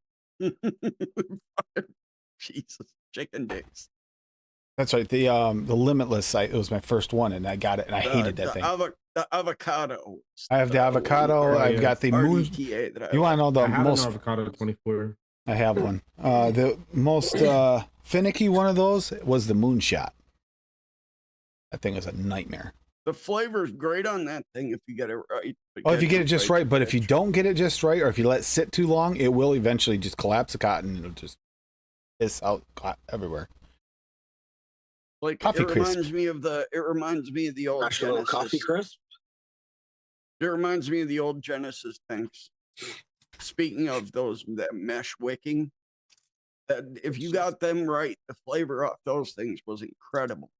Jesus, chicken dicks. That's right. The Limitless. It was my first one, and I got it, and I hated that thing. The avocado. I have the avocado. I've got the moon. RDTA that I You want to know the I have most? an avocado 24. I have one. The most finicky one of those was the Moonshot. That thing was a nightmare. The flavor's great on that thing if you get it right. Oh, if you get it just right, but if you don't get it just right, or if you let it sit too long, it will eventually just collapse the cotton and it'll just piss out everywhere. Like Coffee it crisp. reminds me of the old Actually, a little Genesis. coffee crisp. It reminds me of the old Genesis tanks. Speaking of that mesh wicking, that if you got them right, the flavor off those things was incredible.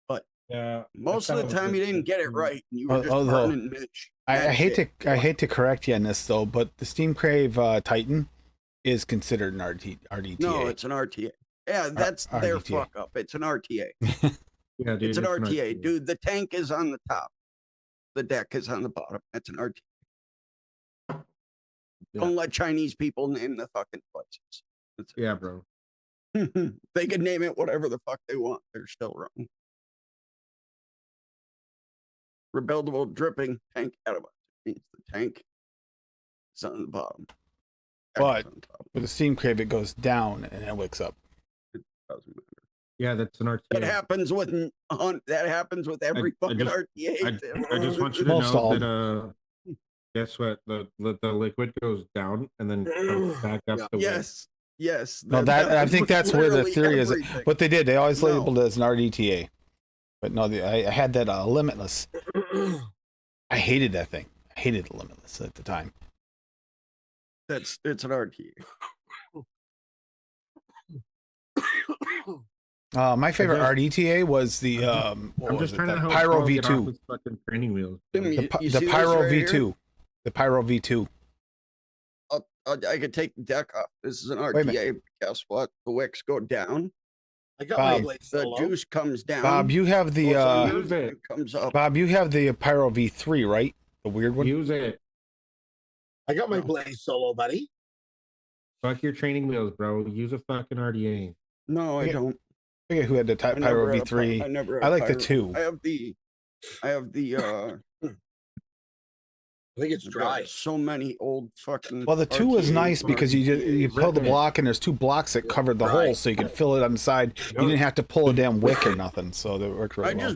But Yeah. most of the time, you didn't get it right, and you were just Although, burning mesh. I hate That's it. to correct you on this though, but the Steam Crave Titan is considered an RDTA. No, it's an RTA. Yeah, that's their RDTA. fuck up. It's an RTA. Yeah, dude, It's an RTA, dude. The tank is on the top. The deck is on the bottom. That's an RTA. Yeah. Don't let Chinese people name the fucking places. Yeah, bro. They can name it whatever the fuck they want. They're still wrong. Rebuildable dripping tank atomizer means the tank is on the bottom. But on top. with the Steam Crave, it goes down and it wicks up. It doesn't matter. Yeah, that's an RTA. That happens with every fucking RTA. Tim. I just want you to Most know all. that guess what? The liquid goes down and then comes back up the way. Yes. No, I think that's where the literally theory is. everything. What they did, they always No. labeled it as an RDTA. But no, I had that Limitless. I hated that thing. I hated the Limitless at the time. It's an RTA. My favorite just- RDTA was the I'm just trying to the help Pyro Paul get off V2. his fucking training wheels. Tim, The, you the see this Pyro right V2. here? The Pyro V2. I could take the deck off. This is an Wait a minute. RTA. But guess what? The wicks go down. I got my Bob, Blade The Solo. juice comes down. Bob, you have the goes under, Use it. and comes up. Bob, you have the Pyro V3, right? The weird one. Use it. I got my No. Blade Solo, buddy. Fuck your training wheels, bro. Use a fucking RDA. No, I Yeah. don't. I forget who had the I Pyro never had a V3. I never had I a like the Pyro. 2. I have the I think it's I've got dry. so many old fucking Well, the 2 was RTAs nice and because you pull the Right. block and there's 2 blocks that covered the Right. hole, so you could fill it on the side. You didn't have to pull a damn wick or nothing, so that worked really well.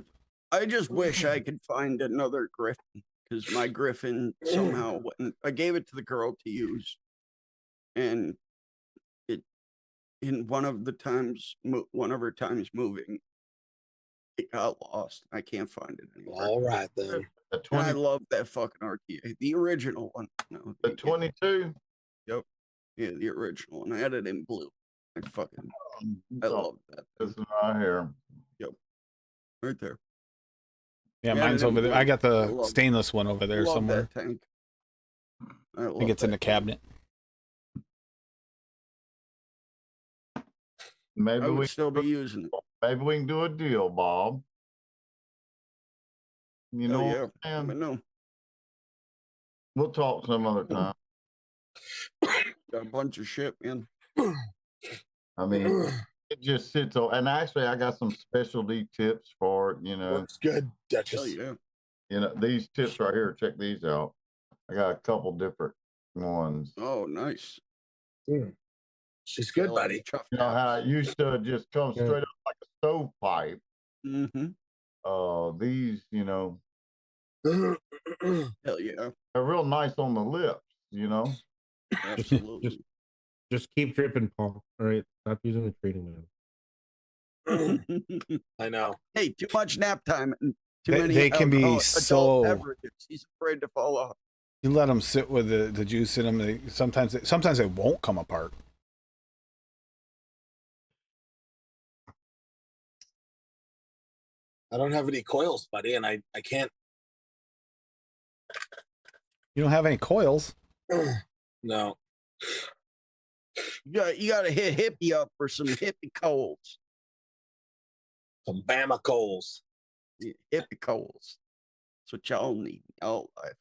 I just wish I could find another Griffin because my Griffin somehow went. I gave it to the girl to use, and it in one of her times moving, it got lost. I can't find it anymore. All right then. The And I 20, love that fucking RTA, the original one. No, the 22. yeah, the original one. I had it in blue. I love that. This is right here. Right there. Yeah, Yeah, mine's I over there. didn't I got I the love- stainless one over there love somewhere. that tank. I think it's in the cabinet. Maybe I we would still be using it. maybe we can do a deal, Bob. You know yeah. what I'm I saying? know. We'll talk some other time. Got a bunch of shit, man. I mean, it just sits on, and actually I got some specialty tips for it, Works good, Hell Duchess. yeah. these tips right here, check these out. I got a couple different ones. Oh, nice. She's good, Hell, buddy. chuff You know how taps. it used to just come Yeah. straight up like a stovepipe. Mhm. These, Hell yeah. they're real nice on the lips, Absolutely. Just keep dripping, Paul. All right, stop using the training wheel. I know. Hey, too much nap time and too They- many they can be adult so- beverages. He's afraid to fall off. You let them sit with the juice in them. Sometimes they won't come apart. I don't have any coils, buddy, and I can't. You don't have any coils. No. You gotta hit hippie up for some hippie coals. Some Bama coals. Yeah, hippie coals. That's what y'all need in y'all life.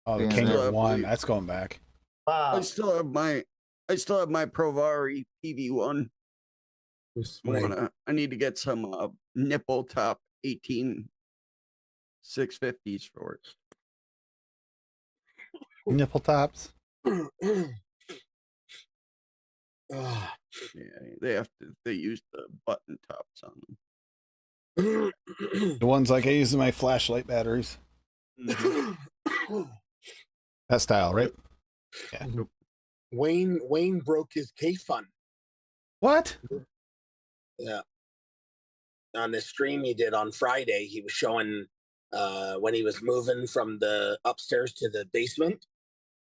Oh, the Yeah, King that- of One. That's going back. Wow. I still have my Provari PV1. I need to get some nipple top 18 650s for it. Nipple tops. Ah. Yeah, they use the button tops on them. The ones like I use in my flashlight batteries. That style, right? Yeah. Wayne broke his K fun. What? Yeah. On the stream he did on Friday, he was showing when he was moving from the upstairs to the basement.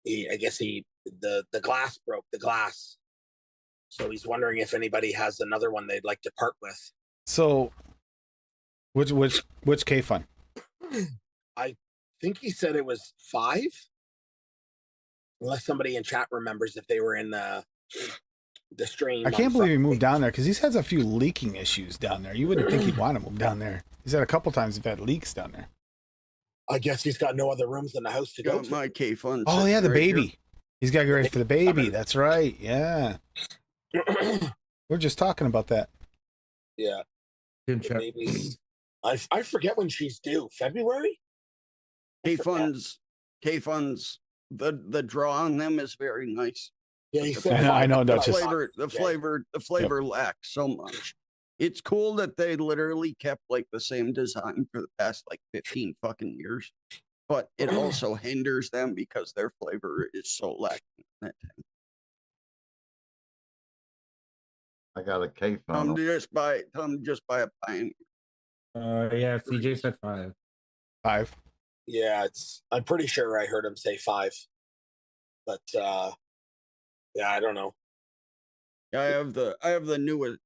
The glass broke, the glass. So he's wondering if anybody has another one they'd like to part with. So, which K fun? I think he said it was 5. Unless somebody in chat remembers if they were in the stream. I can't on believe he Friday. moved down there because he's had a few leaking issues down there. You wouldn't think he'd want to move down there. He's had a couple times he's had leaks down there. I guess he's got no other rooms in the house to go Got to. my K fun. Oh yeah, the baby. He's got to get ready for the baby. That's right. Yeah, we're just talking about that. Yeah. Didn't check. Babies. I forget when she's due. February? K funds. The draw on them is very nice. Yeah, he The said I know, the Duchess. flavor lacks so much. It's cool that they literally kept like the same design for the past like 15 fucking years, but it also hinders them because their flavor is so lacking. in that tank. I got a K Tom phone. just buy a Pioneer. Yeah, CJ said 5. 5. Yeah, I'm pretty sure I heard him say 5. But yeah, I don't know. I have the newest,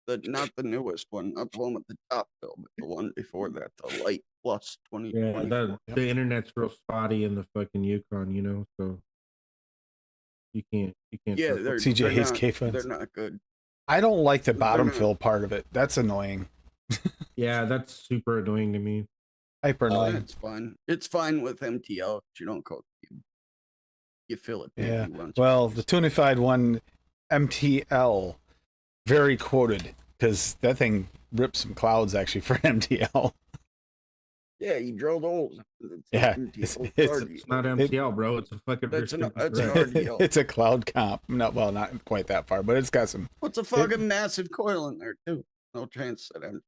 not the newest one, not the one with the top bill, but the one before that, the Light Plus 20. Yeah, the internet's real spotty in the fucking Yukon, you know, so you can't. Yeah, trust CJ hates not, K-Funs. they're not good. I don't like the bottom not- fill part of it. That's annoying. Yeah, that's super annoying to me. Hyper annoying. It's fine. It's fine with MTL. You don't go. You fill it. Yeah. Once Well, the tunified one, MTL, very quoted because that thing ripped some clouds actually for MTL. Yeah, you drilled holes. Yeah, it's not MTL, bro. It's a fucking. That's an restricted RDL. It's a cloud comp. No, well, not quite that far, but it's got some. What's a fucking massive coil in there too? No chance at MTL.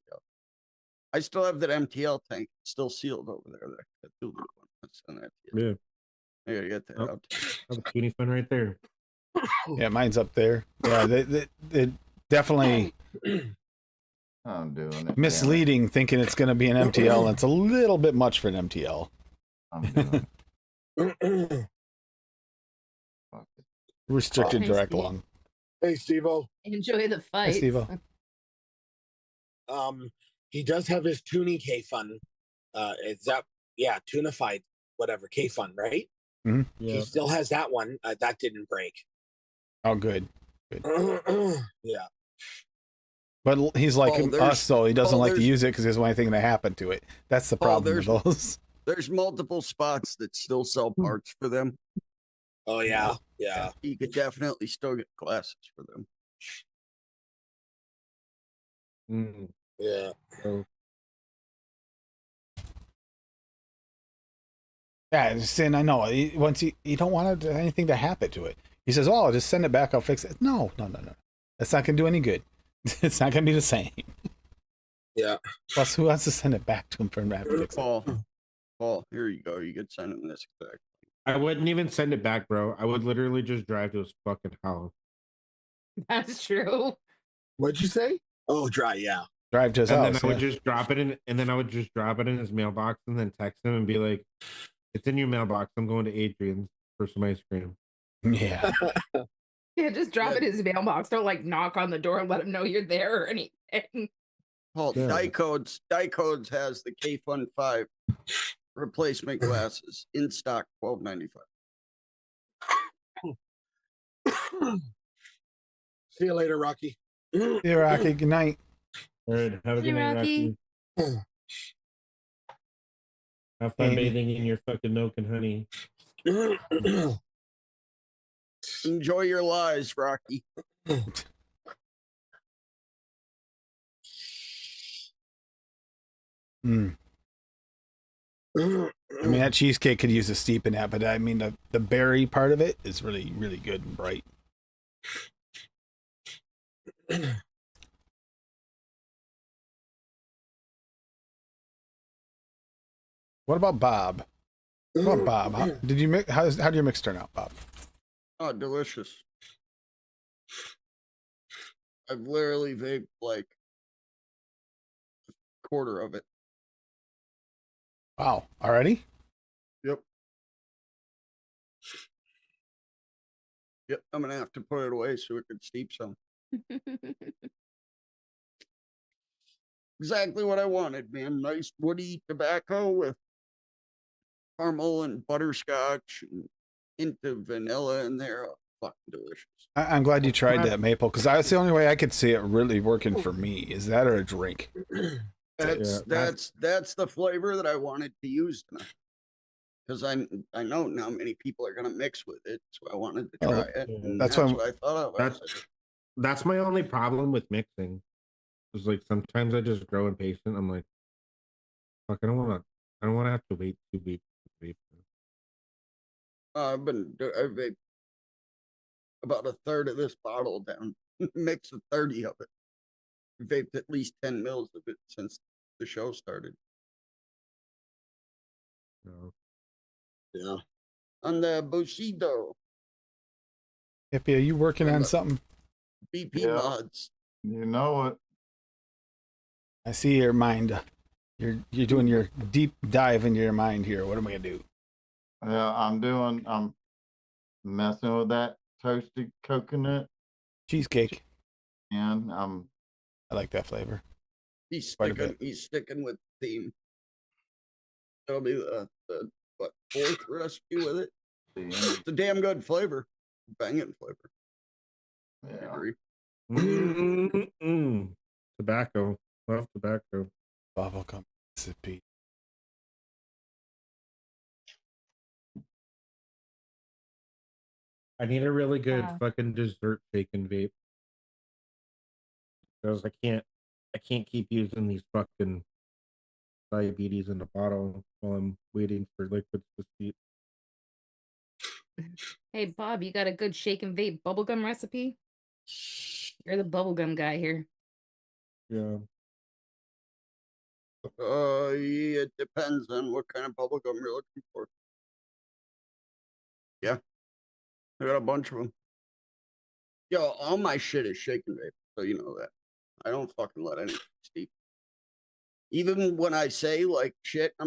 I still have that MTL tank still sealed over there. That Duluth one. Let's send that to you. Yeah. I gotta get that out. That's a tuning fun right there. Yeah, mine's up there. Yeah, they definitely I'm doing it. misleading, thinking it's going to be an MTL. And it's a little bit much for an MTL. I'm doing it. Fuck it. Restricted Hey, direct Steve. long. Hey, Steve-O. Enjoy the Hi, fight. Steve-O. He does have his Toonie K-Fun. Is that, yeah, Tunified, whatever, K-Fun, right? Mm-hmm. Yeah. He still has that one. That didn't break. Oh, good. Yeah. But he's like Oh, us, though. He doesn't like to there's- use it because he doesn't want anything to happen to it. That's the problem with those. There's multiple spots that still sell parts for them. Oh, yeah. Yeah. You could definitely still get glasses for them. Mm. Yeah. So, Yeah, and I know. Once you don't want anything to happen to it. He says, "Oh, I'll just send it back. I'll fix it." No. That's not going to do any good. It's not going to be the same. Yeah. Plus, who wants to send it back to him for him to have to fix it? Paul, here you go. You could send him this exact. I wouldn't even send it back, bro. I would literally just drive to his fucking house. That's true. What'd you say? Oh, dry. Yeah. Drive to his And house. then I would yeah. just drop it in, and then I would just drop it in his mailbox, and then text him and be like, "It's in your mailbox. I'm going to Adrian's for some ice cream." Yeah. Yeah, just drop it in his mailbox. Don't like knock on the door and let him know you're there or anything. Paul, Yeah. Dicodes has the K-Fun 5 replacement glasses in stock, $12.95. See you later, Rocky. See you, Rocky. Good night. All right, have a Hey, good night, Rocky. Rocky. Have fun Hey. bathing in your fucking milk and honey. Enjoy your lies, Rocky. Mm. I mean, that cheesecake could use a steep in that, but I mean, the berry part of it is really, really good and bright. What about Bob? What about Bob? How did you mix? How did your mix turn out, Bob? Oh, delicious. I've literally vaped like a quarter of it. Wow, already? Yep. Yep, I'm gonna have to put it away so it could steep some. Exactly what I wanted, man. Nice woody tobacco with caramel and butterscotch and into vanilla in there. Oh, fucking delicious. I'm glad you tried that maple because that's the only way I could see it really working for me. Is that or a drink? That's the flavor that I wanted to use tonight. Because I know now many people are gonna mix with it, so I wanted to try it. And that's that's why what I thought of. That's my only problem with mixing. It's like sometimes I just grow impatient. I'm like, fuck, I don't want to have to wait 2 weeks to vape. I vaped about a third of this bottle down. Mix of 30 of it. Vaped at least 10 mils of it since the show started. No. Yeah. On the Bushido Hippie, are you working on something? BP Yeah. mods. You know it. I see your mind You're doing your deep dive into your mind here. What am I gonna do? I'm messing with that toasted coconut, Cheesecake. and I like that flavor. He's Quite a bit. sticking with the theme. That'll be the what, fourth recipe with it. It's a damn good flavor. Banging flavor. yeah. I agree. Tobacco. Love tobacco. Bubblegum recipe. I need a really good Wow. fucking dessert shake and vape. Because I can't keep using these fucking diabetes in the bottle while I'm waiting for liquids to steep. Hey, Bob, you got a good shake and vape bubblegum recipe? You're the bubblegum guy here. Yeah. Yeah, it depends on what kind of bubble gum you're looking for. Yeah, I got a bunch of them. Yo, all my shit is shake and vape, so you know that. I don't fucking let anything steep. Even when I say like shit, I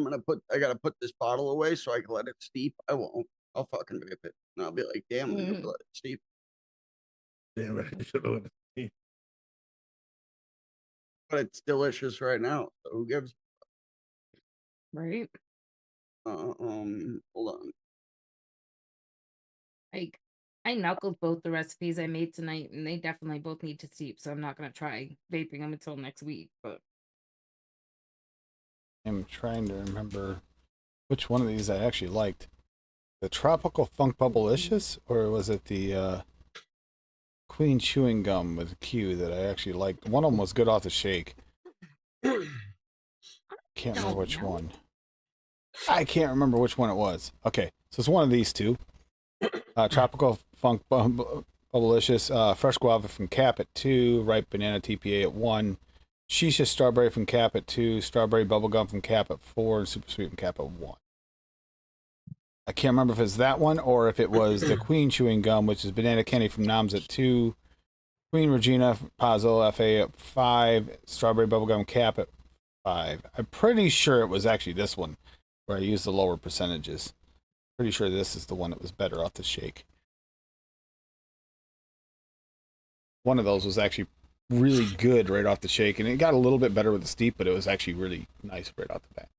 gotta put this bottle away so I can let it steep. I won't. I'll fucking vape it, and I'll be like, damn, I never let it steep. Damn it, I should have let it steep. But it's delicious right now. So who gives? Right? Hold on. Like, I knuckled both the recipes I made tonight, and they definitely both need to steep, so I'm not going to try vaping them until next week, but... I'm trying to remember which one of these I actually liked. The Tropical Funk Bubblicious, or was it the Queen Chewing Gum with a Q that I actually liked? One of them was good off the shake. Can't remember which one. I can't remember which one it was. Okay, so it's one of these two. Tropical Funk Bubblicious, Fresh Guava from Cap at 2, Ripe Banana TPA at 1, Shisha Strawberry from Cap at 2, Strawberry Bubblegum from Cap at 4, and Super Sweet from Cap at 1. I can't remember if it's that one or if it was the Queen Chewing Gum, which is Banana Candy from Noms at 2, Queen Regina Pazzo FA at 5, Strawberry Bubblegum Cap at 5. I'm pretty sure it was actually this one where I used the lower percentages. Pretty sure this is the one that was better off the shake. One of those was actually really good right off the shake, and it got a little bit better with the steep, but it was actually really nice right off the bat.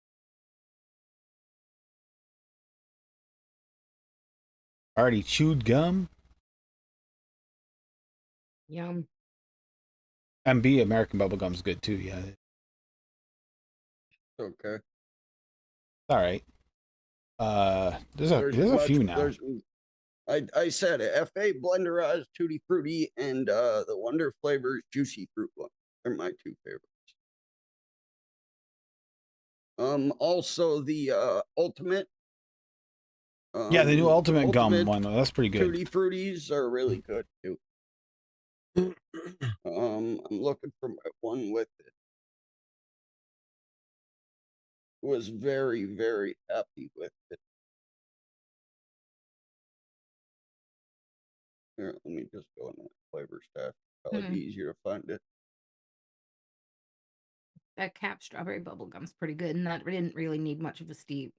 Already chewed gum? Yum. MB American Bubblegum's good too, yeah. Okay. All right. There's a few now. I said it. FA Blenderized Tutti Frutti and the Wonder Flavors Juicy Fruit one. They're my two favorites. Also the Ultimate. Yeah, the new Ultimate Gum one. That's pretty good. Tutti Fruities are really good too. I'm looking for my one with it. Was very, very happy with it. Here, let me just go into flavor stuff. Probably be easier to find it. That Cap Strawberry Bubblegum's pretty good, and that didn't really need much of a steep.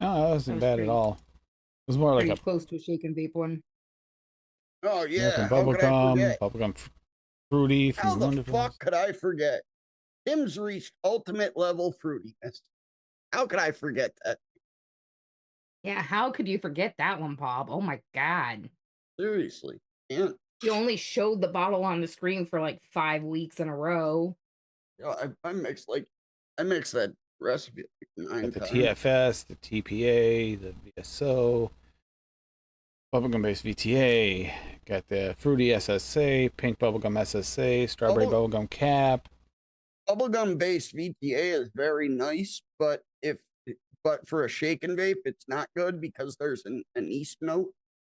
No, that wasn't bad at all. It was more like a close to a shake and vape one. Oh yeah, Bubblegum Fruity. How the fuck could I forget? Tim's reached ultimate level fruitiness. How could I forget that? Yeah, how could you forget that one, Bob? Oh my god. Seriously. Yeah. You only showed the bottle on the screen for like 5 weeks in a row. I mixed that recipe like 9 the times. TFS, the TPA, the VSO, bubblegum based VTA, got the fruity SSA, pink bubblegum SSA, strawberry bubblegum cap. Bubblegum based VTA is very nice, but for a shake and vape, it's not good because there's an yeast note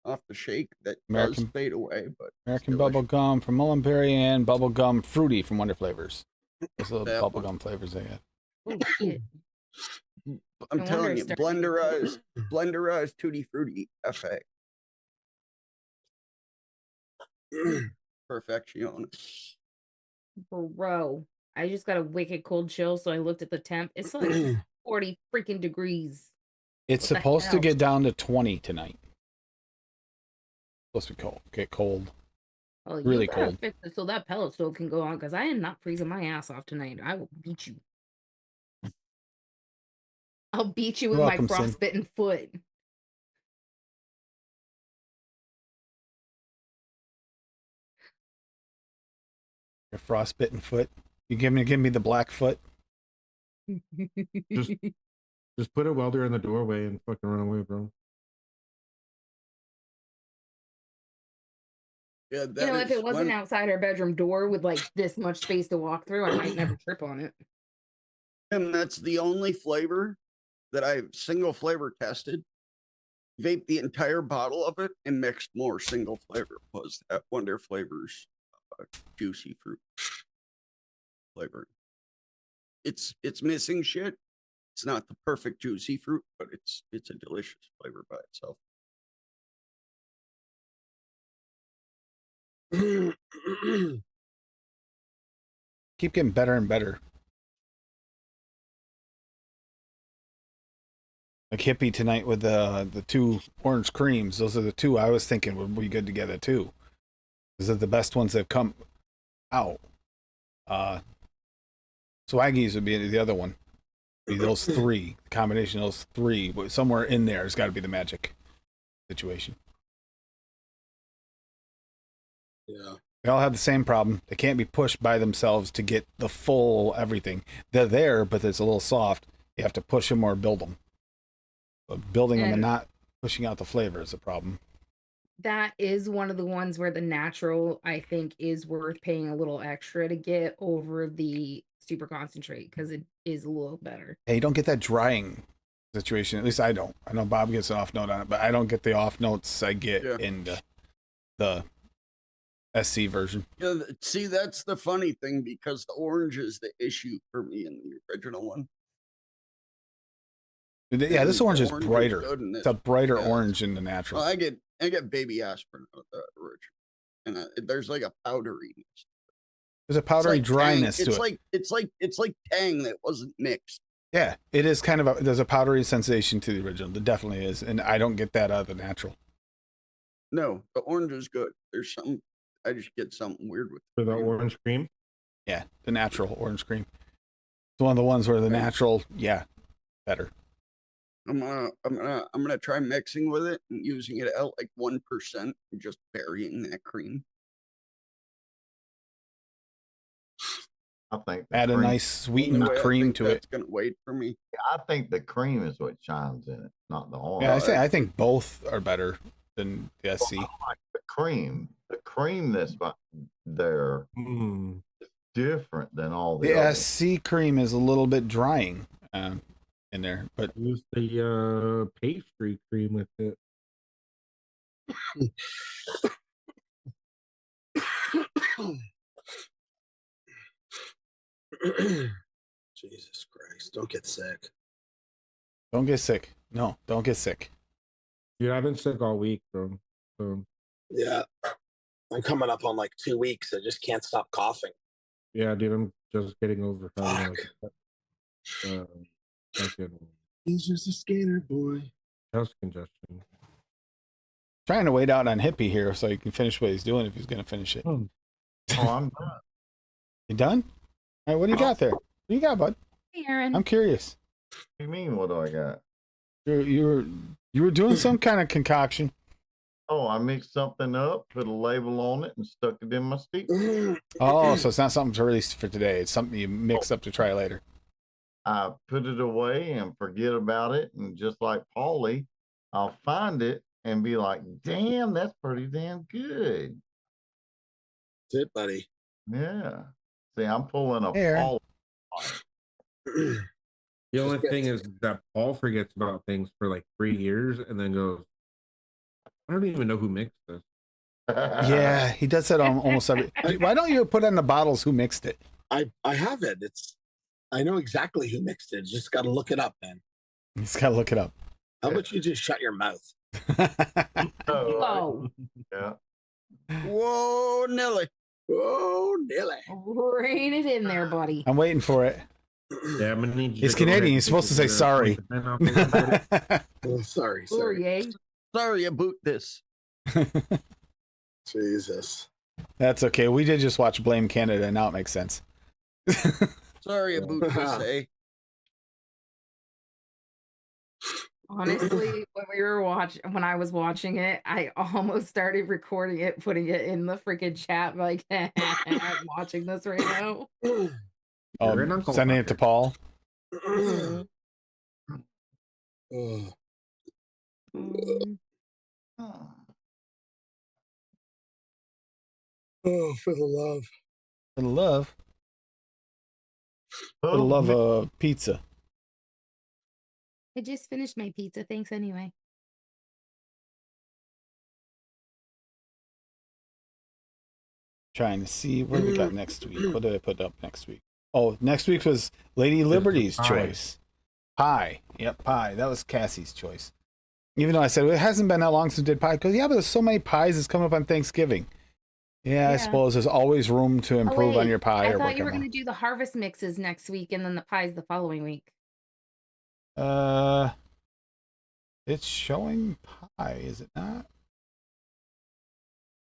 off the shake that does fade away. But American Bubblegum from Mullenberry and Bubblegum Fruity from Wonder Flavors. Those are the bubblegum flavors they got. Oh shit. I'm telling you, blenderized Tutti Frutti FA. Perfection. Bro. I just got a wicked cold chill, so I looked at the temp. It's like 40 freaking degrees. It's What the supposed to hell? get down to 20 tonight. Supposed to be cold. Get cold. Well, Really you gotta cold. fix it so that pellet stove can go on, because I am not freezing my ass off tonight. I will beat you. I'll beat you with You're my welcome, Sin. frostbitten foot. Your frostbitten foot. You give me the black foot. Just put a welder in the doorway and fucking run away, bro. Yeah, You know, if it wasn't outside our bedroom door with like this much space to walk through, I might never trip on it. And that's the only flavor that I single flavor tested. Vaped the entire bottle of it and mixed more single flavor. Was that Wonder Flavors juicy fruit flavor? It's missing shit. It's not the perfect juicy fruit, but it's a delicious flavor by itself. Keep getting better and better. Like Hippie tonight with the 2 orange creams. Those are the 2 I was thinking would be good together too. Those are the best ones that come out. Swaggies would be the other one. Be those 3. The combination of those 3. But somewhere in there has got to be the magic situation. Yeah. They all have the same problem. They can't be pushed by themselves to get the full everything. They're there, but it's a little soft. You have to push them or build them. But building them and not pushing out the flavor is a problem. That is one of the ones where the natural, I think, is worth paying a little extra to get over the super concentrate, because it is a little better. Hey, you don't get that drying situation. At least I don't. I know Bob gets an off note on it, but I don't get the off notes I get in the SC version. Yeah, see, that's the funny thing, because the orange is the issue for me in the original one. Yeah, this orange is brighter. It's a brighter orange in the natural. Well, I get baby aspirin with the original, and there's like a powdery. There's a powdery dryness to it. It's like tang that wasn't mixed. Yeah, it is kind of there's a powdery sensation to the original. There definitely is, and I don't get that out of the natural. No, the orange is good. There's something I just get something weird with for the orange cream. Yeah, the natural orange cream. It's one of the ones where the natural, better. I'm gonna try mixing with it and using it at like 1% and just burying that cream. I think add a nice sweetened cream to it. It's gonna wait for me. I think the cream is what shines in it, not the orange. Yeah, I think both are better than the SC. Well, I like the cream. The cream that's there is different than all the The others. SC cream is a little bit drying in there, but use the pastry cream with it. Jesus Christ! Don't get sick. Don't get sick. No, don't get sick. Dude, I've been sick all week, bro. So yeah, I'm coming up on like 2 weeks. I just can't stop coughing. Yeah, dude, I'm just getting over how he's just a skater boy. Chest congestion. Trying to wait out on Hippie here so he can finish what he's doing if he's going to finish it. Oh, I'm done. You done? All right, what do you got there? What do you got, bud? Hey, Aaron. I'm curious. What do you mean? What do I got? You were doing some kind of concoction. Oh, I mixed something up, put a label on it, and stuck it in my steak. Oh, so it's not something to release for today. It's something you mix up to try later. I put it away and forget about it, and just like Paulie, I'll find it and be like, "Damn, that's pretty damn good." That's it, buddy. Yeah. See, I'm pulling a Here. Paulie. The only thing is that Paul forgets about things for like 3 years and then goes, I don't even know who mixed this. Yeah, he does that on almost every. Why don't you put in the bottles who mixed it? I have it. I know exactly who mixed it. Just got to look it up, man. He's got to look it up. How about you just shut your mouth? Oh, Whoa. yeah. Whoa, Nelly. Oh, Nelly. Rein it in there, buddy. I'm waiting for it. Yeah, I'm gonna need you He's to go ahead Canadian. and He's supposed to take say your, sorry. 20% off of that, buddy. Oh, sorry. Sorry. Sorry, I boot this. Jesus. That's okay. We did just watch Blame Canada, and now it makes sense. Sorry, I boot this, eh? Honestly, when I was watching it, I almost started recording it, putting it in the freaking chat, like, I'm watching this right now. You're an Uncle Sending it to Fucker. Paul. Oh. Um, Oh, for the love. For the love. For the love of pizza. I just finished my pizza. Thanks anyway. Trying to see what we got next week. What did I put up next week? Oh, next week was Lady Liberty's pie. choice. Pie. Yep, pie. That was Cassie's choice. Even though I said it hasn't been that long since we did pie. Because, yeah, but there's so many pies that's coming up on Thanksgiving. Yeah, I Yeah. suppose there's always room to improve on your pie. I or thought you were whatever. going to do the harvest mixes next week and then the pies the following week. It's showing pie, is it not?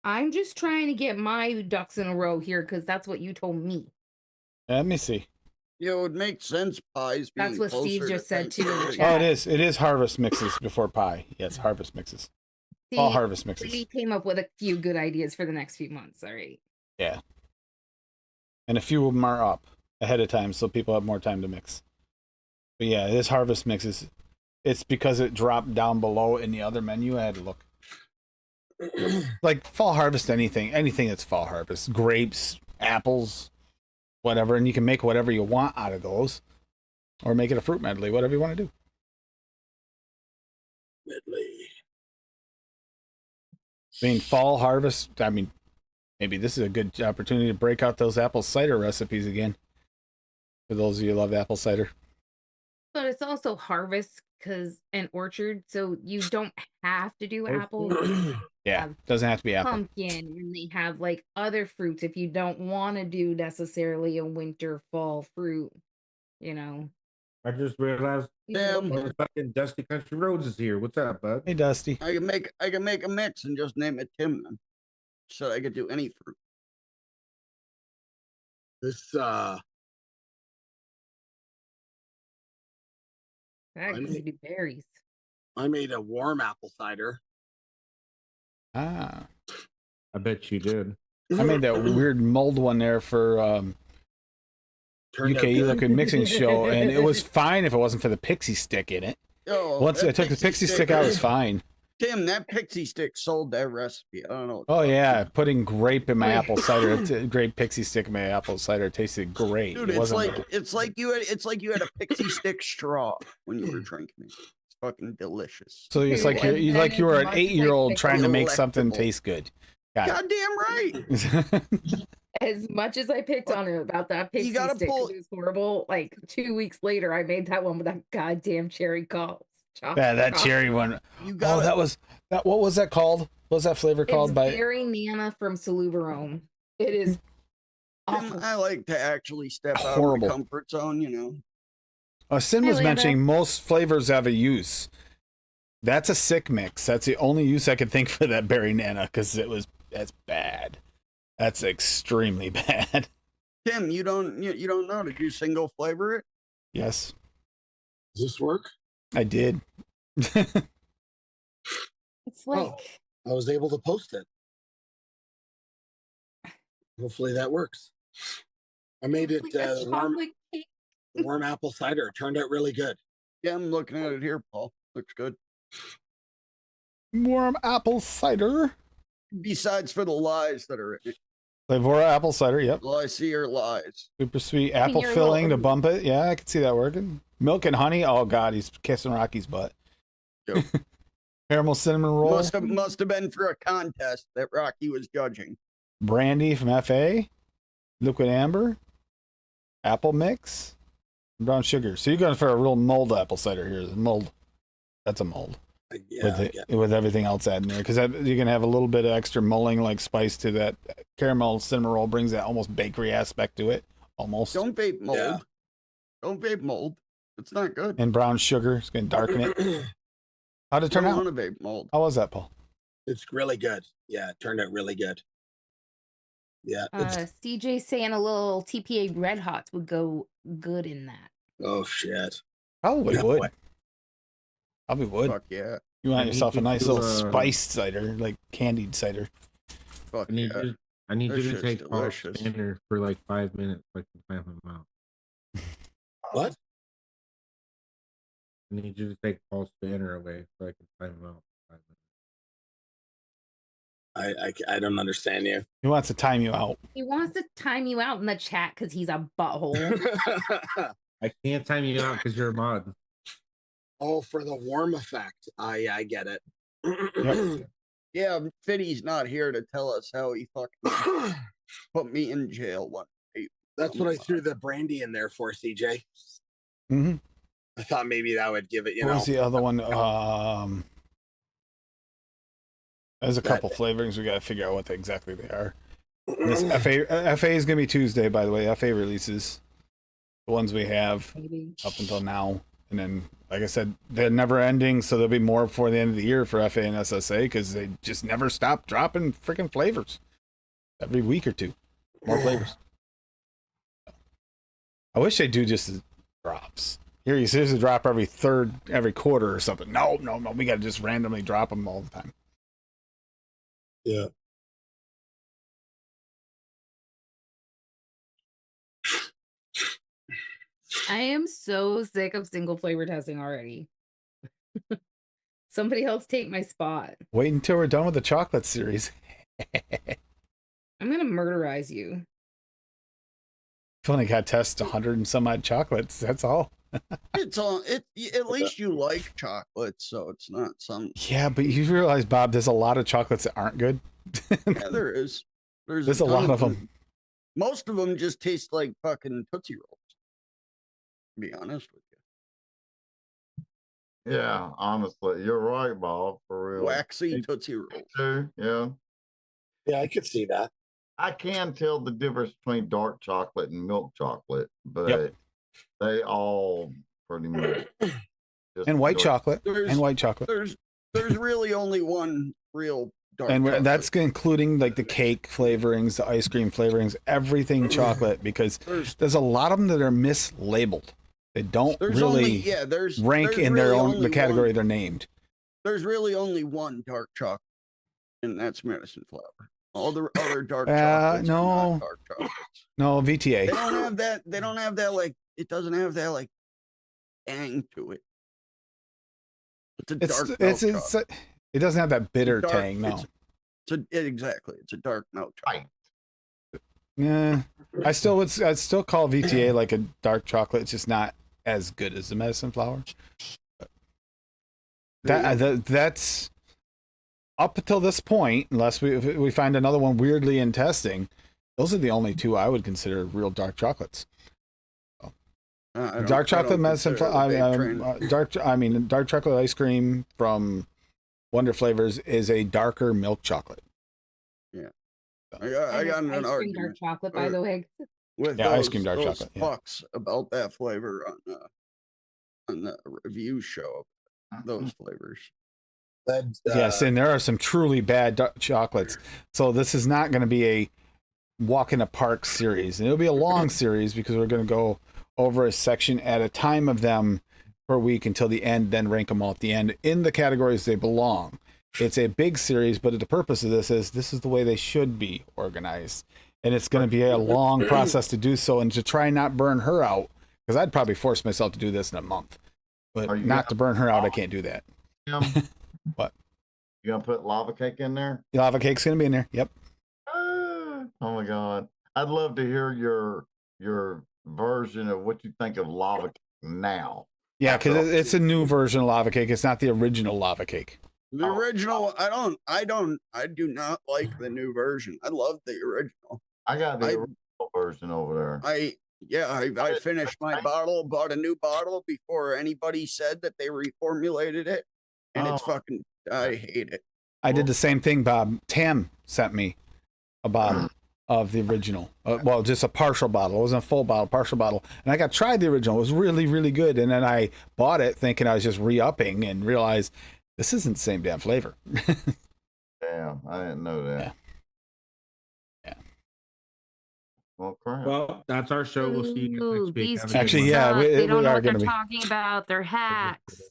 I'm just trying to get my ducks in a row here because that's what you told me. Let me see. Yeah, it would make sense. Pies. That's being what Steve closer to just said, too, in the Thanksgiving. chat. Oh, it is. It is harvest mixes before pie. Yes, harvest mixes. See, All harvest mixes. we came up with a few good ideas for the next few months. All right. Yeah. And a few of them are up ahead of time, so people have more time to mix. But yeah, this harvest mixes. It's because it dropped down below in the other menu. I had to look. Like fall harvest, anything that's fall harvest, grapes, apples, whatever, and you can make whatever you want out of those, or make it a fruit medley, whatever you want to do. Medley. I mean, fall harvest. I mean, maybe this is a good opportunity to break out those apple cider recipes again. For those of you who love apple cider. But it's also harvest because an orchard, so you don't have to do apples. Yeah, doesn't have to be apple. Pumpkin, and they have like other fruits if you don't want to do necessarily a winter fall fruit, you know. I just realized Damn. fucking Dusty Country Roads is here. What's up, bud? Hey, Dusty. I can make a mix and just name it Tim then. So I could do any fruit. This That I could mean- be berries. I made a warm apple cider. Ah, I bet you did. I made that weird mulled one there for Turned out UKE good. Liquid Mixing Show, and it was fine if it wasn't for the pixie stick in it. Oh, Once I took the pixie stick out, it was fine. Tim, that pixie stick sold that recipe. I don't know. Oh yeah, putting grape in my apple cider, grape pixie stick in my apple cider tasted great. Dude, It wasn't it's like you had a pixie stick straw when you were drinking it. It's fucking delicious. so it's like And you then like you were as an much as I 8-year-old picked trying to make something Delectable. taste good. Got Goddamn right. it. As much as I picked on him about that pixie gotta stick, 'cause pull- it was horrible. Like 2 weeks later, I made that one with that goddamn cherry chocolate. Yeah, that cherry one. You Oh, got that was that. What was that called? What was that flavor called? It's By berry nana from Salubarome. It is awful. I like to actually step out of Horrible. the comfort zone, you know. Sin Hi, was Landa. mentioning most flavors have a use. That's a sick mix. That's the only use I could think for that berry nana because that's bad. That's extremely bad. Tim, you don't know. Did you single flavor it? Yes, Does this work? I did. It's like I was able to post it. Hopefully that works. I made it like a chocolate cake. warm apple cider. It turned out really good. Yeah, I'm looking at it here, Paul. Looks good. Warm apple cider. Besides for the lies that are in it. Flavora apple cider. Yep. All I see are lies. Super sweet apple you're filling to welcome. bump it. Yeah, I can see that working. Milk and honey. Oh God, he's kissing Rocky's butt. Yep. Caramel cinnamon roll. Must have been for a contest that Rocky was judging. Brandy from FA. Liquid amber. Apple mix. Brown sugar. So you're going for a real mulled apple cider here. Mulled. That's a mulled. with everything else added in there, because you're gonna have a little bit of extra mulling like spice to that caramel cinnamon roll. Brings that almost bakery aspect to it, almost. Don't vape mold. Yeah. Don't vape mold. It's not good. And brown sugar is gonna darken it. How'd it turn out? Want to vape mold. How was that, Paul? It's really good. Yeah, it turned out really good. Yeah. CJ saying a little TPA Red Hots would go good in that. Oh shit. Probably would. Probably would. Fuck yeah. You want yourself a nice little spiced cider, like candied cider. Fuck I need you to take Paul's spanner for like 5 minutes so I can clamp him out. What? I need you to take Paul's spanner away so I can clamp him out for 5 minutes. I don't understand you. He wants to time you out. He wants to time you out in the chat because he's a butthole. I can't time you out because you're a mod. Oh, for the warm effect. I get it. Yep. Yeah, Fiddy's not here to tell us how he fucking put me in jail one day. That's what I threw the brandy in there for, CJ. Mm-hmm. I thought maybe that would give it, What was the other one? There's a couple flavorings. We got to figure out what exactly they are. This FA is going to be Tuesday, by the way. FA releases the ones we have up until now. And then, like I said, they're never ending, so there'll be more before the end of the year for FA and SSA because they just never stop dropping freaking flavors. Every week or two, more flavors. I wish they do just drops. Here, you seriously drop every quarter or something. No, we got to just randomly drop them all the time. Yeah. I am so sick of single flavor testing already. Somebody else take my spot. Wait until we're done with the chocolate series. I'm gonna murderize you. I've only got to test 100 and some odd chocolates. That's all. It's all at least you like chocolate, so it's not some. Yeah, but you realize, Bob, there's a lot of chocolates that aren't good. Yeah, there is. There's a lot of them. Most of them just taste like fucking Tootsie Rolls. To be honest with you. Yeah, honestly, you're right, Bob. For real, waxy Tootsie Rolls. Too, yeah. Yeah, I could see that. I can tell the difference between dark chocolate and milk chocolate, but they all pretty much. And white chocolate. And white chocolate. There's really only one real dark. And chocolate. that's including like the cake flavorings, the ice cream flavorings, everything chocolate, because there's a lot of them that are mislabeled. They don't really rank in their own the category they're named. There's really only one dark chocolate, and that's medicine flower. All the other dark chocolates are not dark chocolates. No, VTA. They don't have that. They don't have that like. It doesn't have that like tang to it. It's a dark milk chocolate. It doesn't have that bitter tang. No. Exactly. It's a dark milk chocolate. Yeah, I'd still call VTA like a dark chocolate. It's just not as good as the medicine flower. That's up until this point, unless we find another one weirdly in testing. Those are the only two I would consider real dark chocolates. Dark chocolate medicine flower. Dark chocolate ice cream from Wonder Flavors is a darker milk chocolate. Yeah. I got an argument. Dark chocolate, by the way. With ice cream dark chocolate. Fucks about that flavor on the review show. Those flavors. Yes, and there are some truly bad chocolates. So this is not going to be a walk in a park series, and it'll be a long series because we're going to go over a section at a time of them per week until the end, then rank them all at the end in the categories they belong. It's a big series, but the purpose of this is the way they should be organized. And it's going to be a long process to do so, and to try not burn her out, because I'd probably force myself to do this in a month. But not to burn her out, I can't do that. What? You going to put lava cake in there? The lava cake's going to be in there, yep. Oh my God. I'd love to hear your version of what you think of lava cake now. Yeah, because it's a new version of lava cake. It's not the original lava cake. The original, I do not like the new version. I love the original. I got the original version over there. I finished my bottle, bought a new bottle before anybody said that they reformulated it. and it's fucking. I hate it. I did the same thing, Bob. Tam sent me a bottle of the original. Well, just a partial bottle. It wasn't a full bottle, partial bottle. And I got tried the original. It was really, really good. And then I bought it thinking I was just re-upping and realized this isn't the same damn flavor. Damn, I didn't know that. Yeah. Well, crap. Well, that's our show. We'll see you next week. These Have a good Actually, one. yeah, they don't we know are what they're gonna be. talking about. They're hacks.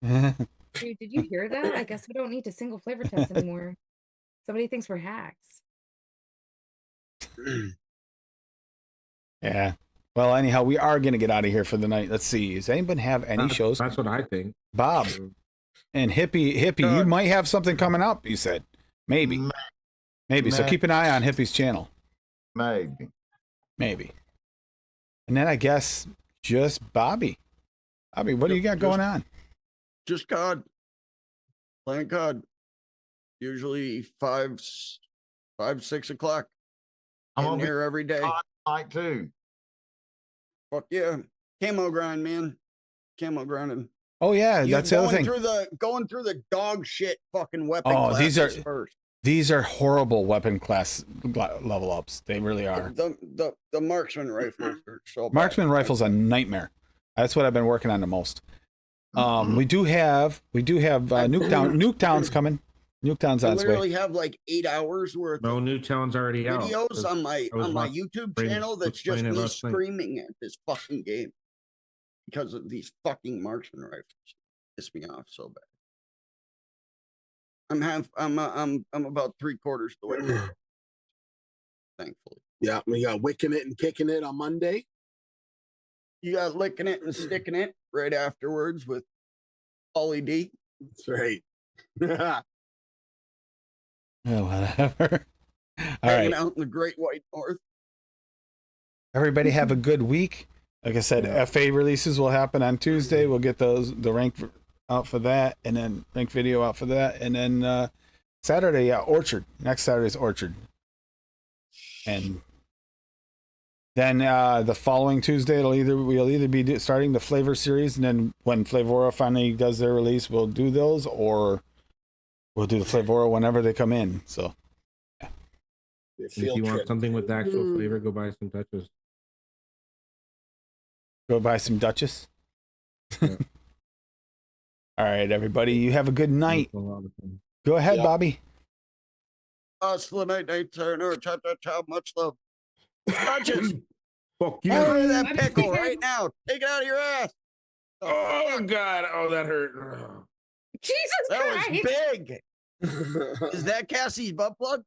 Yeah. Dude, did you hear that? I guess we don't need to single flavor test anymore. Somebody thinks we're hacks. Well, anyhow, we are going to get out of here for the night. Let's see. Does anybody have any shows? That's what I think. Bob and Hippie, you might have something coming up, you said. Maybe. So keep an eye on Hippie's channel. Maybe. And then I guess just Bobby. Bobby, what do you got going on? Just COD. Playing COD. Usually 5, 6 o'clock. I'm in here every day. Night too. Fuck yeah. Camo grind, man. Camo grinding. Oh yeah, that's the other thing. Going through the dog shit fucking weapon. Oh, first. These are horrible weapon class level ups. They really are. The marksman rifles are so bad. Marksman rifles a nightmare. That's what I've been working on the most. We do have Nuketown's coming. Nuketown's on its way. I literally have like 8 hours worth No, Nuketown's already videos out. on my YouTube channel that's just me screaming at this fucking game because of these fucking marksman rifles. Piss me off so bad. I'm about 3/4 the way there, thankfully. Yeah, we got wicking it and kicking it on Monday. You got licking it and sticking it right afterwards with Ollie D. That's right. Oh, whatever. All Hanging right. out in the Great White North. Everybody have a good week. Like I said, FA releases will happen on Tuesday. We'll get the rank out for that, and then rank video out for that, and then Saturday, Orchard. Next Saturday's Orchard, and then the following Tuesday we'll either be starting the flavor series, and then when Flavora finally does their release, we'll do those, or we'll do the Flavora whenever they come in. So, if you want something with actual flavor, go buy some Dutchess. Go buy some Dutchess. Yeah. All right, everybody. You have a good night. Go ahead, Bobby. Hasta la night, sayonara, cha cha cha, much love. Dutchess. Fuck you. Get rid of that pickle right now. Take it out of your ass. Oh God! Oh, that hurt. Jesus That Christ! was big. Is that Cassie's butt plug?